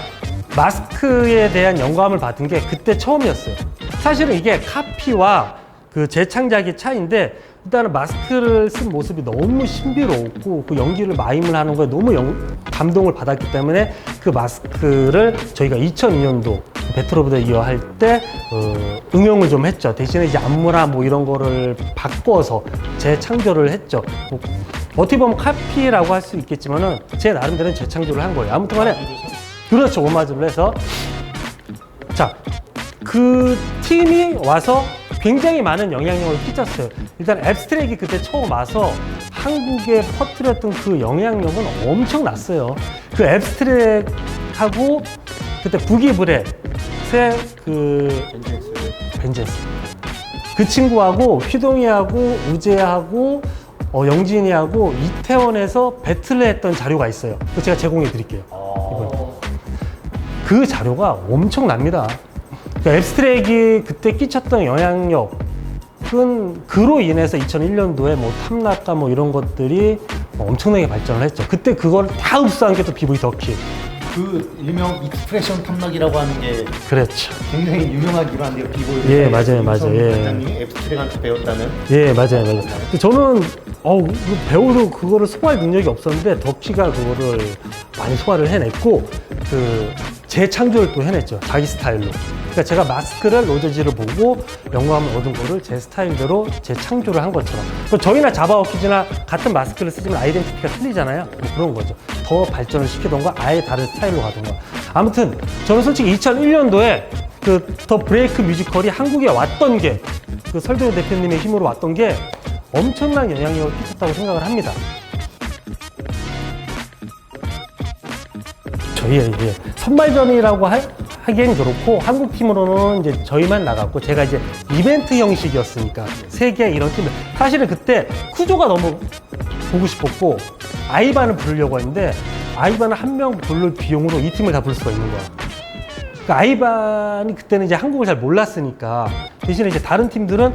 마스크에 대한 영감을 받은 게 그때 처음이었어요. 사실은 이게 카피와 그 재창작의 차이인데 일단은 마스크를 쓴 모습이 너무 신비로웠고 그 연기를 마임을 하는 거에 너무 감동을 받았기 때문에 그 마스크를 저희가 2002년도 배틀 오브 더 이어 할 때 응용을 좀 했죠. 대신에 이제 안무나 뭐 이런 거를 바꿔서 재창조를 했죠. 뭐 어떻게 보면 카피라고 할 수 있겠지만은 제 나름대로는 재창조를 한 거예요. 아무튼 간에 그렇죠. 오마주를 해서 자, 그 팀이 와서 굉장히 많은 영향력을 끼쳤어요. 일단 앱스트랙이 그때 처음 와서 한국에 퍼뜨렸던 그 영향력은 엄청났어요. 그 앱스트랙하고 그때 부기브렛의 그 벤제스 그 친구하고 휘동이하고 우재하고 영진이하고 이태원에서 배틀을 했던 자료가 있어요. 그거 제가 제공해 드릴게요. 그 자료가 엄청납니다. 그러니까 앱스트랙이 그때 끼쳤던 영향력은 그로 인해서 2001년도에 뭐 탐락가 뭐 이런 것들이 엄청나게 발전을 했죠. 그때 그걸 다 흡수한 게 또 비보이 더키. 그 일명 익스프레션 탐락이라고 하는 게 그렇죠. 굉장히 유명한 일화인데요. 비보이. 예, 맞아요, 맞아요. 예. 원장님이 앱스트랙한테 배웠다는. 예, 맞아요, 맞아요. 근데 저는 배우도 그거를 소화할 능력이 없었는데 덕키가 그거를 많이 소화를 해냈고 그 재창조를 또 해냈죠. 자기 스타일로. 그러니까 제가 마스크를 로저지를 보고 영감을 얻은 거를 제 스타일대로 재창조를 한 것처럼. 저희나 자바워키즈나 같은 마스크를 쓰지만 아이덴티티가 틀리잖아요. 뭐 그런 거죠. 더 발전을 시키던가 아예 다른 스타일로 가던가. 아무튼 저는 솔직히 2001년도에 그 더 브레이크 뮤지컬이 한국에 왔던 게 그 설도현 대표님의 힘으로 왔던 게 엄청난 영향력을 끼쳤다고 생각을 합니다. 저희의 이제 선발전이라고 하기엔 그렇고 한국 팀으로는 이제 저희만 나갔고 제가 이제 이벤트 형식이었으니까 세계 이런 팀들 사실은 그때 쿠조가 너무 보고 싶었고 아이반을 부르려고 했는데 아이반을 한 명 부를 비용으로 이 팀을 다 부를 수가 있는 거야. 그러니까 아이반이 그때는 이제 한국을 잘 몰랐으니까 대신에 이제 다른 팀들은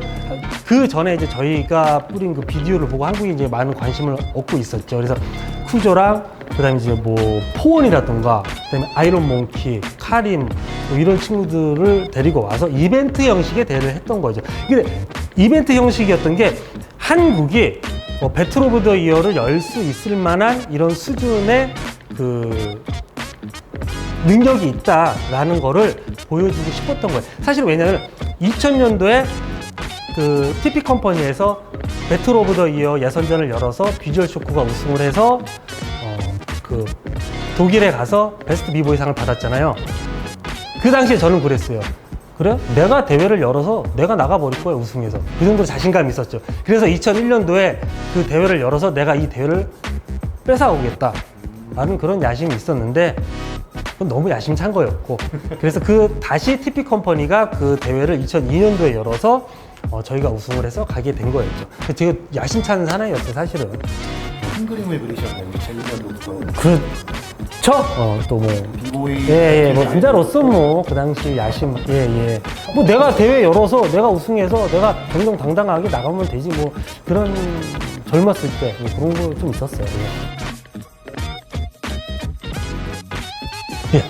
그 전에 이제 저희가 뿌린 그 비디오를 보고 한국에 이제 많은 관심을 얻고 있었죠. 그래서 쿠조랑 그다음에 이제 뭐 포원이라던가 그다음에 아이론 몽키, 카림 뭐 이런 친구들을 데리고 와서 이벤트 형식의 대회를 했던 거죠. 근데 이벤트 형식이었던 게 한국이 뭐 배틀 오브 더 이어를 열 수 있을 만한 이런 수준의 그 능력이 있다라는 거를 보여주고 싶었던 거예요. 사실 왜냐면 2000년도에 그 TP 컴퍼니에서 배틀 오브 더 이어 예선전을 열어서 비주얼 쇼크가 우승을 해서 그 독일에 가서 베스트 비보이상을 받았잖아요. 그 당시에 저는 그랬어요. 그래? 내가 대회를 열어서 내가 나가버릴 거야, 우승해서. 그 정도로 자신감이 있었죠. 그래서 2001년도에 그 대회를 열어서 내가 이 대회를 뺏어오겠다 라는 그런 야심이 있었는데 그건 너무 야심찬 거였고 그래서 그 다시 TP 컴퍼니가 그 대회를 2002년도에 열어서 저희가 우승을 해서 가게 된 거였죠. 제가 야심찬 사나이였어요, 사실은. 큰 그림을 그리셨네요. 2001년도부터. 그렇죠. 또 뭐. 비보이. 예, 뭐 남자로서 뭐 그 당시 야심, 예. 뭐 내가 대회 열어서 내가 우승해서 내가 정정당당하게 나가면 되지 뭐 그런 젊었을 때 뭐 그런 거 좀 있었어요. 예.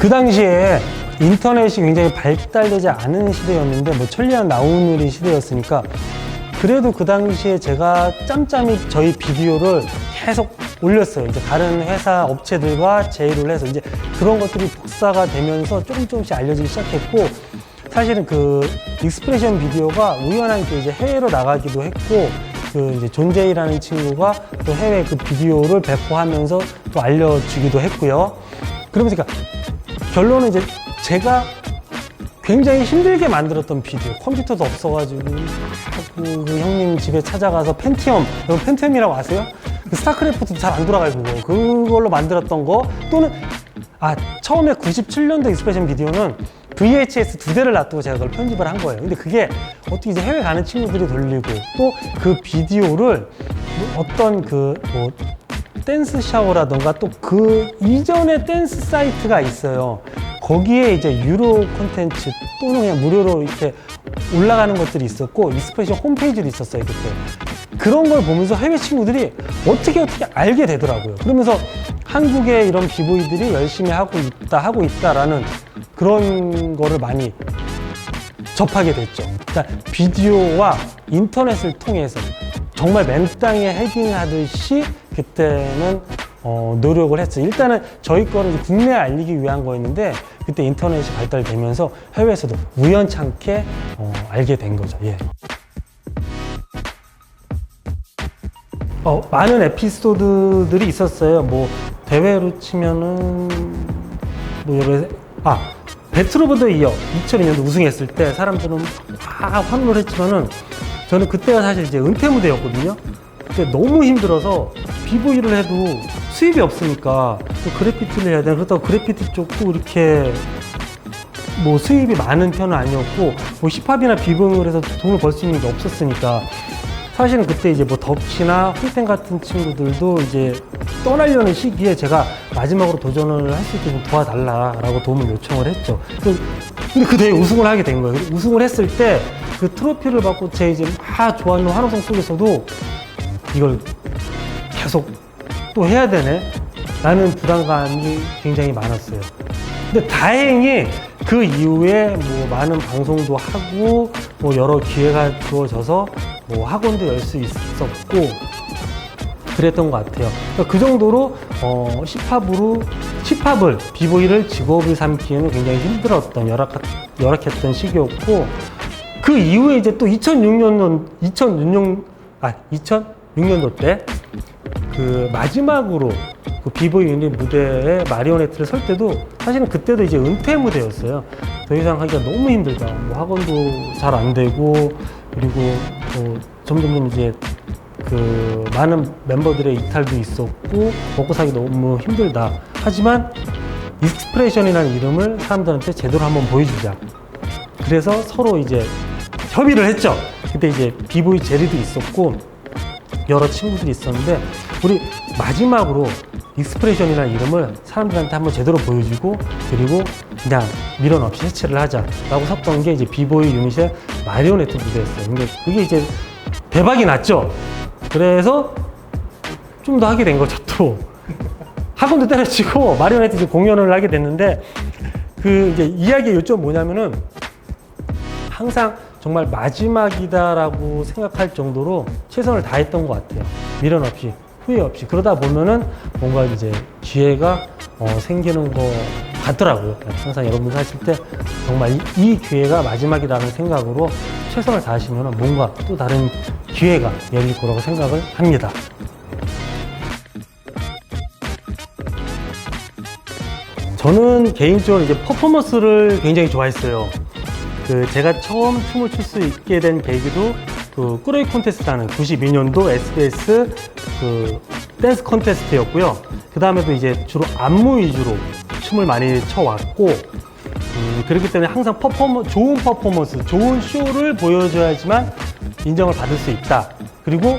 그 당시에 인터넷이 굉장히 발달되지 않은 시대였는데 뭐 천리안 나우누리 시대였으니까 그래도 그 당시에 제가 짬짬이 저희 비디오를 계속 올렸어요. 이제 다른 회사 업체들과 제휴를 해서 이제 그런 것들이 복사가 되면서 조금씩 알려지기 시작했고 사실은 그 익스프레션 비디오가 우연하게 이제 해외로 나가기도 했고 그 이제 존제이라는 친구가 또 해외 그 비디오를 배포하면서 또 알려주기도 했고요. 그러면서 그러니까 결론은 이제 제가 굉장히 힘들게 만들었던 비디오, 컴퓨터도 없어가지고 그 형님 집에 찾아가서 펜티엄, 여러분 펜티엄이라고 아세요? 그 스타크래프트도 잘 안 돌아가요 그걸로 만들었던 거 또는 처음에 97년도 익스프레션 비디오는 VHS 2대를 놔두고 제가 그걸 편집을 한 거예요. 근데 그게 어떻게 이제 해외 가는 친구들이 돌리고 또 그 비디오를 어떤 그 뭐 댄스 샤워라던가 또 그 이전에 댄스 사이트가 있어요. 거기에 이제 유료 콘텐츠 또는 그냥 무료로 이렇게 올라가는 것들이 있었고 익스프레션 홈페이지도 있었어요 그때. 그런 걸 보면서 해외 친구들이 어떻게 알게 되더라고요. 그러면서 한국의 이런 비보이들이 열심히 하고 있다라는 그런 거를 많이 접하게 됐죠. 그러니까 비디오와 인터넷을 통해서 정말 맨땅에 헤딩하듯이 그때는 노력을 했어요. 일단은 저희 거는 이제 국내에 알리기 위한 거였는데 그때 인터넷이 발달되면서 해외에서도 우연찮게 알게 된 거죠. 예. 많은 에피소드들이 있었어요. 뭐 대회로 치면은 뭐 배틀 오브 더 이어 2002년도 우승했을 때 사람들은 환호를 했지만은 저는 그때가 사실 이제 은퇴 무대였거든요. 그때 너무 힘들어서 비보이를 해도 수입이 없으니까 또 그래피티를 해야 되나. 그렇다고 그래피티 쪽도 이렇게 뭐 수입이 많은 편은 아니었고 뭐 힙합이나 비보이를 해서 돈을 벌 수 있는 게 없었으니까 사실은 그때 이제 뭐 덕시나 홍텐 같은 친구들도 이제 떠나려는 시기에 제가 마지막으로 도전을 할 수 있게 좀 도와달라라고 도움을 요청을 했죠. 근데 그 대회 우승을 하게 된 거예요. 우승을 했을 때 그 트로피를 받고 제 이제 좋아하는 환호성 속에서도 이걸 계속 또 해야 되네? 라는 부담감이 굉장히 많았어요. 근데 다행히 그 이후에 뭐 많은 방송도 하고 뭐 여러 기회가 주어져서 뭐 학원도 열 수 있었고 그랬던 것 같아요. 그러니까 그 정도로 힙합을 비보이를 직업을 삼기에는 굉장히 힘들었던 열악했던 시기였고 그 이후에 이제 또 2006년도 때 그 마지막으로 그 비보이 유닛 무대에 마리오네트를 설 때도 사실은 그때도 이제 은퇴 무대였어요. 더 이상 하기가 너무 힘들다. 뭐 학원도 잘 안 되고 그리고 점점 이제 그 많은 멤버들의 이탈도 있었고 먹고 살기 너무 힘들다. 하지만 익스프레션이라는 이름을 사람들한테 제대로 한번 보여주자. 그래서 서로 이제 협의를 했죠. 그때 이제 비보이 제리도 있었고 여러 친구들이 있었는데 우리 마지막으로 익스프레션이라는 이름을 사람들한테 한번 제대로 보여주고 그리고 그냥 미련 없이 해체를 하자라고 섰던 게 이제 비보이 유닛의 마리오네트 무대였어요. 근데 그게 이제 대박이 났죠. 그래서 좀 더 하게 된 거죠. 또 학원도 때려치고 마리오네트 이제 공연을 하게 됐는데 그 이제 이야기의 요점은 뭐냐면은 항상 정말 마지막이다라고 생각할 정도로 최선을 다했던 것 같아요. 미련 없이, 후회 없이. 그러다 보면은 뭔가 이제 기회가 생기는 것 같더라고요. 항상 여러분 하실 때 정말 이 기회가 마지막이라는 생각으로 최선을 다하시면 뭔가 또 다른 기회가 열릴 거라고 생각을 합니다. 저는 개인적으로 이제 퍼포먼스를 굉장히 좋아했어요. 제가 처음 춤을 출 수 있게 된 계기도 그 꾸러기 콘테스트라는 92년도 SBS 그 댄스 콘테스트였고요. 그 다음에도 이제 주로 안무 위주로 춤을 많이 춰왔고, 그렇기 때문에 항상 좋은 퍼포먼스, 좋은 쇼를 보여줘야지만 인정을 받을 수 있다. 그리고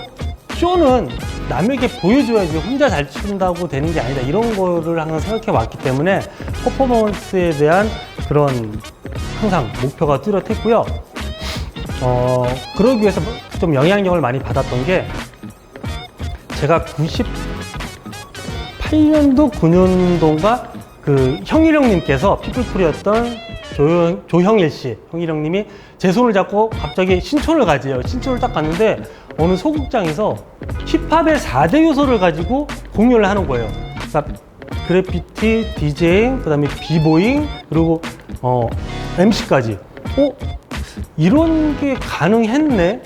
쇼는 남에게 보여줘야지 혼자 잘 춘다고 되는 게 아니다. 이런 거를 항상 생각해 왔기 때문에 퍼포먼스에 대한 그런 항상 목표가 뚜렷했고요. 그러기 위해서 좀 영향력을 많이 받았던 게 제가 98년도, 9년도인가 그 형일형님께서 피플풀이었던 조형일 씨, 형일형님이 제 손을 잡고 갑자기 신촌을 가재요. 신촌을 딱 갔는데 어느 소극장에서 힙합의 4대 요소를 가지고 공연을 하는 거예요. 그러니까 그래피티, 디제잉, 그 다음에 비보잉, 그리고 MC까지. 이런 게 가능했네?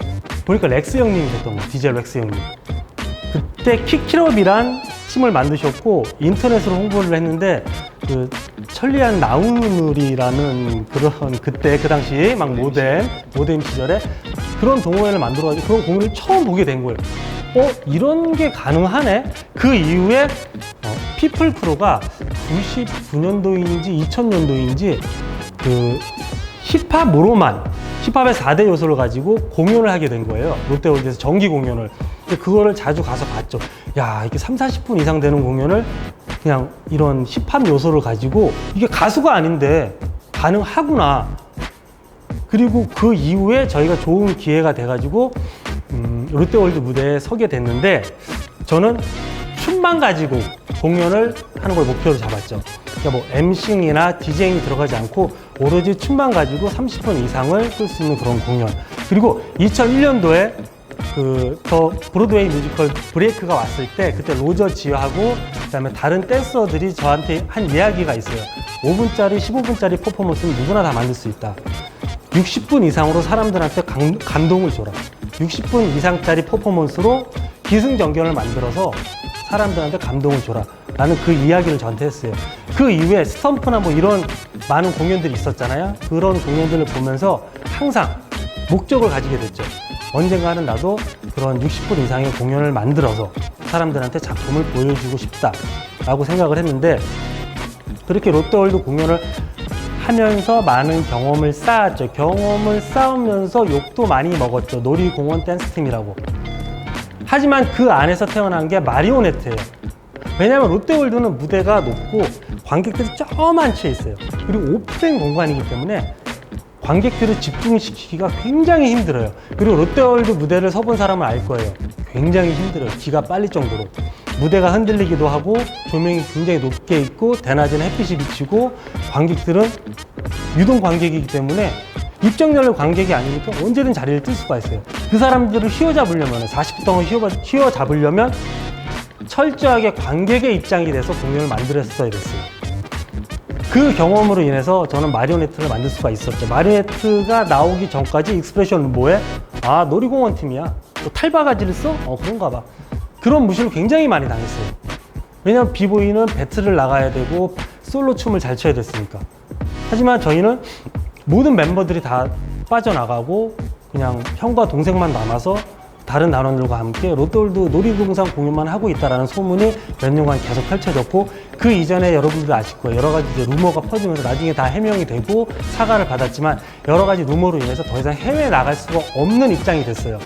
보니까 렉스 형님이 됐던 거예요. DJ 렉스 형님. 그때 킥킬업이란 팀을 만드셨고 인터넷으로 홍보를 했는데 그 천리안 나우누리라는 그런 그때 그 당시 막 모뎀 시절에 그런 동호회를 만들어가지고 그런 공연을 처음 보게 된 거예요. 이런 게 가능하네? 그 이후에 피플 크루가 99년도인지 2000년도인지 그 힙합으로만 힙합의 4대 요소를 가지고 공연을 하게 된 거예요. 롯데월드에서 정기 공연을. 그거를 자주 가서 봤죠. 야, 이게 30-40분 이상 되는 공연을 그냥 이런 힙합 요소를 가지고 이게 가수가 아닌데 가능하구나. 그리고 그 이후에 저희가 좋은 기회가 돼가지고 롯데월드 무대에 서게 됐는데 저는 춤만 가지고 공연을 하는 걸 목표로 잡았죠. 그러니까 뭐 MCing이나 디제잉이 들어가지 않고 오로지 춤만 가지고 30분 이상을 끌 수 있는 그런 공연. 그리고 2001년도에 더 브로드웨이 뮤지컬 브레이크가 왔을 때 그때 로저 지어하고 그다음에 다른 댄서들이 저한테 한 이야기가 있어요. 5분짜리, 15분짜리 퍼포먼스는 누구나 다 만들 수 있다. 60분 이상으로 사람들한테 감동을 줘라. 60분 이상짜리 퍼포먼스로 기승전결을 만들어서 사람들한테 감동을 줘라. 라는 그 이야기를 저한테 했어요. 그 이후에 스탬프나 뭐 이런 많은 공연들이 있었잖아요. 그런 공연들을 보면서 항상 목적을 가지게 됐죠. 언젠가는 나도 그런 60분 이상의 공연을 만들어서 사람들한테 작품을 보여주고 싶다라고 생각을 했는데, 그렇게 롯데월드 공연을 하면서 많은 경험을 쌓았죠. 경험을 쌓으면서 욕도 많이 먹었죠. 놀이공원 댄스팀이라고. 하지만 그 안에서 태어난 게 마리오네트예요. 왜냐하면 롯데월드는 무대가 높고 관객들이 저만치 있어요. 그리고 오프된 공간이기 때문에 관객들을 집중시키기가 굉장히 힘들어요. 그리고 롯데월드 무대를 서본 사람은 알 거예요. 굉장히 힘들어요. 기가 빨릴 정도로. 무대가 흔들리기도 하고 조명이 굉장히 높게 있고 대낮에는 햇빛이 비치고 관객들은 유동 관객이기 때문에 입장렬 관객이 아니니까 언제든 자리를 뜰 수가 있어요. 그 사람들을 휘어잡으려면 40분 동안 휘어잡으려면 철저하게 관객의 입장이 돼서 공연을 만들었어야 됐어요. 그 경험으로 인해서 저는 마리오네트를 만들 수가 있었죠. 마리오네트가 나오기 전까지 익스프레션 뭐해? 아, 놀이공원 팀이야. 뭐 탈바가지를 써? 그런가 봐. 그런 무시를 굉장히 많이 당했어요. 왜냐면 비보이는 배틀을 나가야 되고 솔로 춤을 잘 춰야 됐으니까. 하지만 저희는 모든 멤버들이 다 빠져나가고 그냥 형과 동생만 남아서 다른 단원들과 함께 롯데월드 놀이동산 공연만 하고 있다는 소문이 몇 년간 계속 펼쳐졌고, 그 이전에 여러분들 아실 거예요. 여러 가지 이제 루머가 퍼지면서 나중에 다 해명이 되고 사과를 받았지만 여러 가지 루머로 인해서 더 이상 해외에 나갈 수가 없는 입장이 됐어요.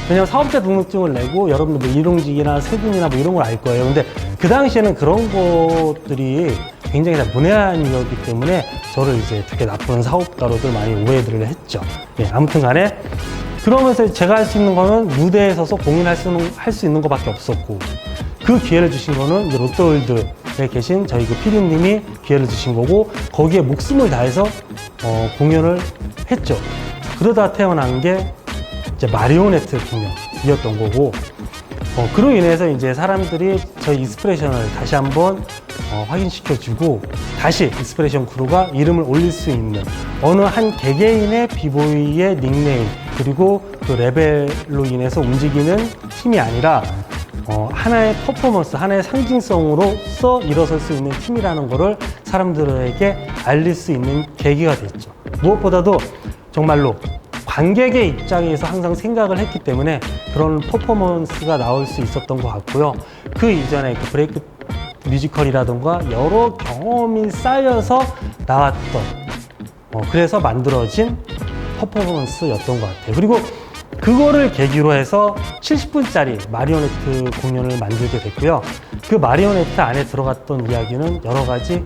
왜냐면 사업자 등록증을 내고 여러분들 뭐 일용직이나 세금이나 뭐 이런 걸 알 거예요. 근데 그 당시에는 그런 것들이 굉장히 다 문외한이었기 때문에 저를 이제 되게 나쁜 사업가로들 많이 오해들을 했죠. 예, 아무튼 간에 그러면서 제가 할 수 있는 거는 무대에 서서 공연할 수 있는 것밖에 없었고, 그 기회를 주신 거는 이제 롯데월드에 계신 저희 그 PD님이 기회를 주신 거고, 거기에 목숨을 다해서 공연을 했죠. 그러다 태어난 게 이제 마리오네트 공연이었던 거고, 그로 인해서 이제 사람들이 저희 인스피레이션을 다시 한번 확인시켜주고, 다시 인스피레이션 크루가 이름을 올릴 수 있는 어느 한 개개인의 비보이의 닉네임 그리고 그 레벨로 인해서 움직이는 팀이 아니라 하나의 퍼포먼스, 하나의 상징성으로서 일어설 수 있는 팀이라는 거를 사람들에게 알릴 수 있는 계기가 됐죠. 무엇보다도 정말로 관객의 입장에서 항상 생각을 했기 때문에 그런 퍼포먼스가 나올 수 있었던 것 같고요. 그 이전에 그 브레이크 뮤지컬이라던가 여러 경험이 쌓여서 나왔던 그래서 만들어진 퍼포먼스였던 것 같아요. 그리고 그거를 계기로 해서 70분짜리 마리오네트 공연을 만들게 됐고요. 그 마리오네트 안에 들어갔던 이야기는 여러 가지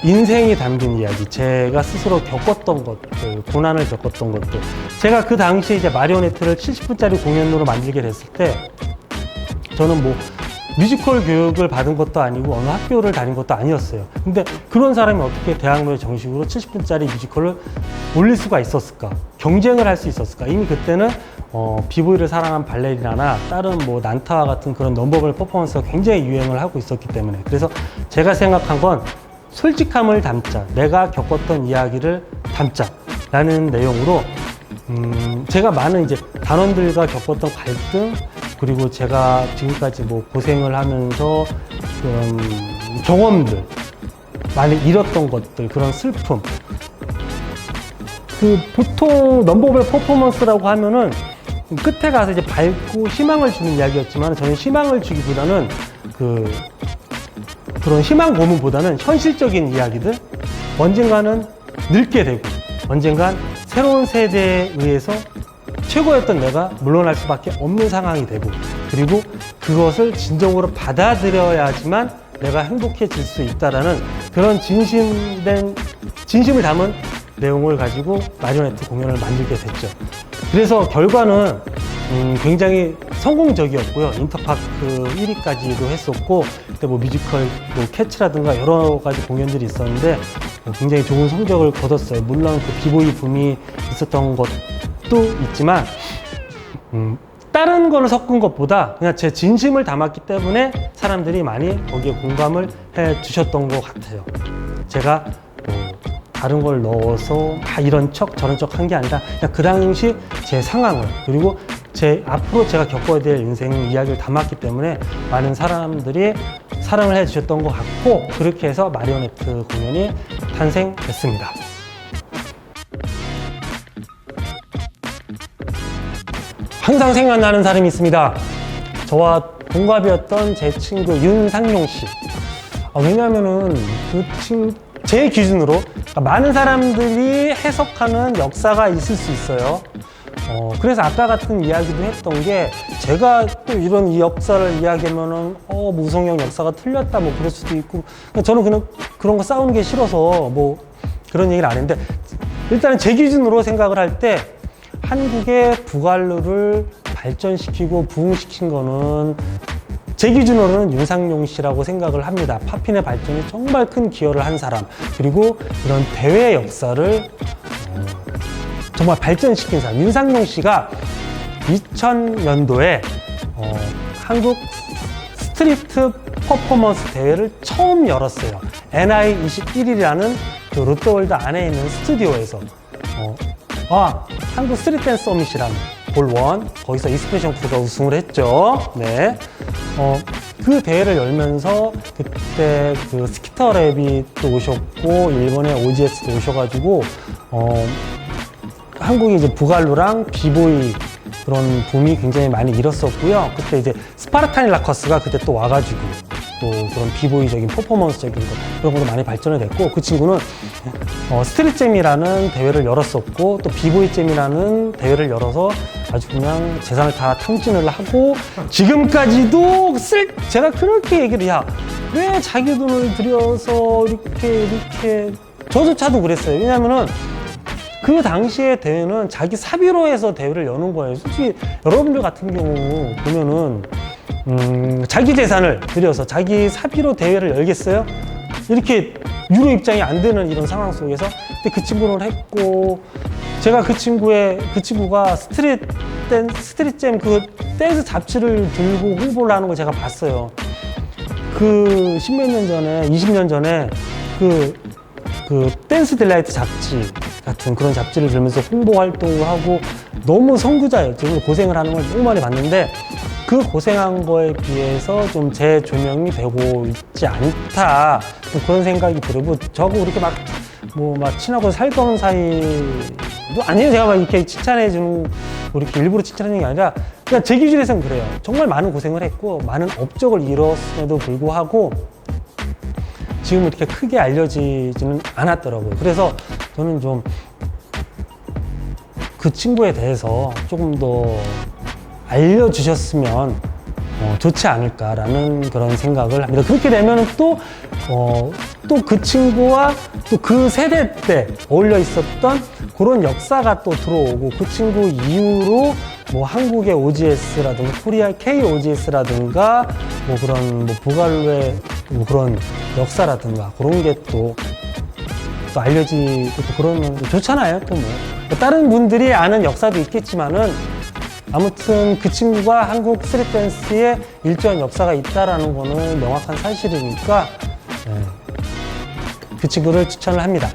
인생이 담긴 이야기, 제가 스스로 겪었던 것들, 고난을 겪었던 것들. 제가 그 당시에 이제 마리오네트를 70분짜리 공연으로 만들게 됐을 때 저는 뭐 뮤지컬 교육을 받은 것도 아니고 어느 학교를 다닌 것도 아니었어요. 근데 그런 사람이 어떻게 대학로의 정식으로 70분짜리 뮤지컬을 올릴 수가 있었을까? 경쟁을 할 수 있었을까? 이미 그때는 비보이를 사랑한 발레리나나 다른 뭐 난타와 같은 그런 넘버블 퍼포먼스가 굉장히 유행을 하고 있었기 때문에, 그래서 제가 생각한 건 솔직함을 담자, 내가 겪었던 이야기를 담자라는 내용으로 제가 많은 이제 단원들과 겪었던 갈등, 그리고 제가 지금까지 뭐 고생을 하면서 그런 경험들, 많이 잃었던 것들, 그런 슬픔. 그 보통 넘버블 퍼포먼스라고 하면은 끝에 가서 이제 밝고 희망을 주는 이야기였지만, 저는 희망을 주기보다는 그런 희망 고문보다는 현실적인 이야기들, 언젠가는 늙게 되고 언젠간 새로운 세대에 의해서 최고였던 내가 물러날 수밖에 없는 상황이 되고, 그리고 그것을 진정으로 받아들여야지만 내가 행복해질 수 있다라는 그런 진심을 담은 내용을 가지고 마리오네트 공연을 만들게 됐죠. 그래서 결과는 굉장히 성공적이었고요. 인터파크 1위까지도 했었고, 그때 뭐 뮤지컬 뭐 캐치라든가 여러 가지 공연들이 있었는데 굉장히 좋은 성적을 거뒀어요. 물론 그 비보이 붐이 있었던 것도 있지만 다른 거를 섞은 것보다 그냥 제 진심을 담았기 때문에 사람들이 많이 거기에 공감을 해 주셨던 것 같아요. 제가 다른 걸 넣어서 이런 척 저런 척 한 게 아니라 그냥 그 당시 제 상황을, 그리고 제 앞으로 제가 겪어야 될 인생 이야기를 담았기 때문에 많은 사람들이 사랑을 해 주셨던 것 같고, 그렇게 해서 마리오네트 공연이 탄생됐습니다. 항상 생각나는 사람이 있습니다. 저와 동갑이었던 제 친구 윤상용 씨. 왜냐하면은 제 기준으로 많은 사람들이 해석하는 역사가 있을 수 있어요. 그래서 아까 같은 이야기도 했던 게, 제가 또 이런 이 역사를 이야기하면은 뭐 우성영 역사가 틀렸다 뭐 그럴 수도 있고, 저는 그냥 그런 거 싸우는 게 싫어서 뭐 그런 얘기를 안 했는데, 일단은 제 기준으로 생각을 할 때 한국의 북한루를 발전시키고 부흥시킨 거는 제 기준으로는 윤상용 씨라고 생각을 합니다. 팝핀의 발전에 정말 큰 기여를 한 사람, 그리고 이런 대회 역사를 정말 발전시킨 사람. 윤상용 씨가 2000년도에 한국 스트리트 퍼포먼스 대회를 처음 열었어요. NI21이라는 그 롯데월드 안에 있는 스튜디오에서 한국 스트리트 댄스 서밋이라는 볼1, 거기서 익스프레션 크루가 우승을 했죠. 네. 그 대회를 열면서 그때 그 스키터 랩이 또 오셨고, 일본의 OGS도 오셔가지고, 한국이 이제 북알루랑 비보이 그런 붐이 굉장히 많이 일었었고요. 그때 이제 스파르타니 라커스가 그때 또 와가지고 또 그런 비보이적인 퍼포먼스적인 거, 그런 것도 많이 발전이 됐고, 그 친구는 스트릿잼이라는 대회를 열었었고, 또 비보이잼이라는 대회를 열어서 아주 그냥 재산을 다 탕진을 하고, 지금까지도 제가 그렇게 얘기를, 왜 자기 돈을 들여서 이렇게 저조차도 그랬어요. 왜냐면은 그 당시에 대회는 자기 사비로 해서 대회를 여는 거예요. 솔직히 여러분들 같은 경우 보면은 자기 재산을 들여서 자기 사비로 대회를 열겠어요? 이렇게 유료 입장이 안 되는 이런 상황 속에서. 근데 그 친구는 했고, 제가 그 친구가 스트릿잼 그 댄스 잡지를 들고 홍보를 하는 걸 제가 봤어요. 그 10몇 년 전에, 20년 전에 그 댄스 딜라이트 잡지 같은 그런 잡지를 들면서 홍보 활동을 하고, 너무 선구자예요. 지금 고생을 하는 걸 너무 많이 봤는데, 그 고생한 거에 비해서 좀 재조명이 되고 있지 않다, 좀 그런 생각이 들고, 저하고 그렇게 막 친하고 살던 사이도 아니에요. 제가 막 이렇게 칭찬해주는, 이렇게 일부러 칭찬하는 게 아니라 그냥 제 기준에서는 그래요. 정말 많은 고생을 했고 많은 업적을 이뤘음에도 불구하고 지금 이렇게 크게 알려지지는 않았더라고요. 그래서 저는 좀 그 친구에 대해서 조금 더 알려주셨으면 좋지 않을까라는 그런 생각을 합니다. 그렇게 되면 또 그 친구와 또 그 세대 때 어울려 있었던 그런 역사가 또 들어오고, 그 친구 이후로 뭐 한국의 OGS라든가 코리아 KOGS라든가 뭐 그런 북알루의 뭐 그런 역사라든가 그런 게 또 알려지고 또 그러면 좋잖아요. 또 뭐 다른 분들이 아는 역사도 있겠지만은, 아무튼 그 친구가 한국 스트릿 댄스에 일조한 역사가 있다라는 거는 명확한 사실이니까 그 친구를 추천을 합니다.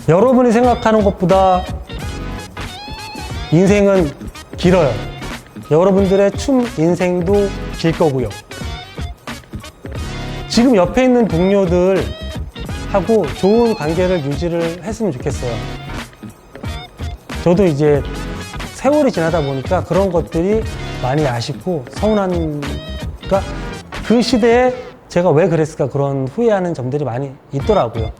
여러분이 생각하는 것보다 인생은 길어요. 여러분들의 춤 인생도 길 거고요. 지금 옆에 있는 동료들하고 좋은 관계를 유지를 했으면 좋겠어요. 저도 이제 세월이 지나다 보니까 그런 것들이 많이 아쉽고 서운하니까, 그 시대에 제가 왜 그랬을까, 그런 후회하는 점들이 많이 있더라고요.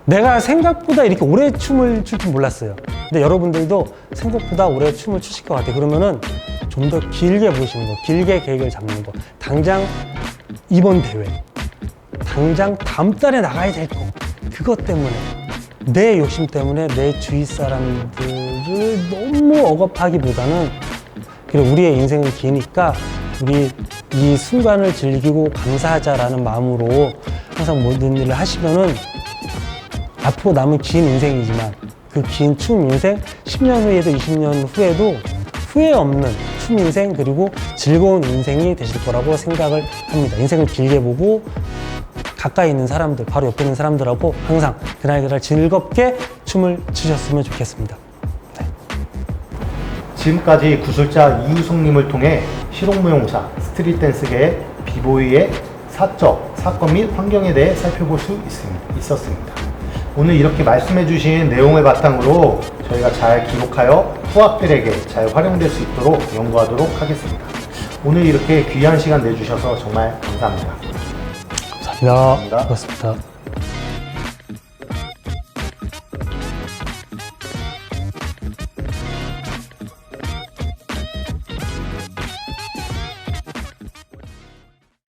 내가 생각보다 이렇게 오래 춤을 출 줄 몰랐어요. 근데 여러분들도 생각보다 오래 춤을 추실 것 같아요. 그러면은 좀 더 길게 보시는 거, 길게 계획을 잡는 거, 당장 이번 대회, 당장 다음 달에 나가야 될 거, 그것 때문에, 내 욕심 때문에 내 주위 사람들 너무 억압하기보다는 그래 우리의 인생은 기니까 우리 이 순간을 즐기고 감사하자라는 마음으로 항상 모든 일을 하시면은 앞으로 남은 긴 인생이지만 그 긴 추운 인생 10년 후에도 20년 후에도 후회 없는 추운 인생 그리고 즐거운 인생이 되실 거라고 생각을 합니다. 인생을 길게 보고 가까이 있는 사람들, 바로 옆에 있는 사람들하고 항상 그날 즐겁게 춤을 추셨으면 좋겠습니다. 네. 지금까지 구술자 이우성님을 통해 실용무용사, 스트릿댄스계의 비보이의 사적, 사건 및 환경에 대해 살펴볼 수 있었습니다. 오늘 이렇게 말씀해 주신 내용을 바탕으로 저희가 잘 기록하여 후학들에게 잘 활용될 수 있도록 연구하도록 하겠습니다. 오늘 이렇게 귀한 시간 내주셔서 정말 감사합니다. 감사합니다. 고맙습니다.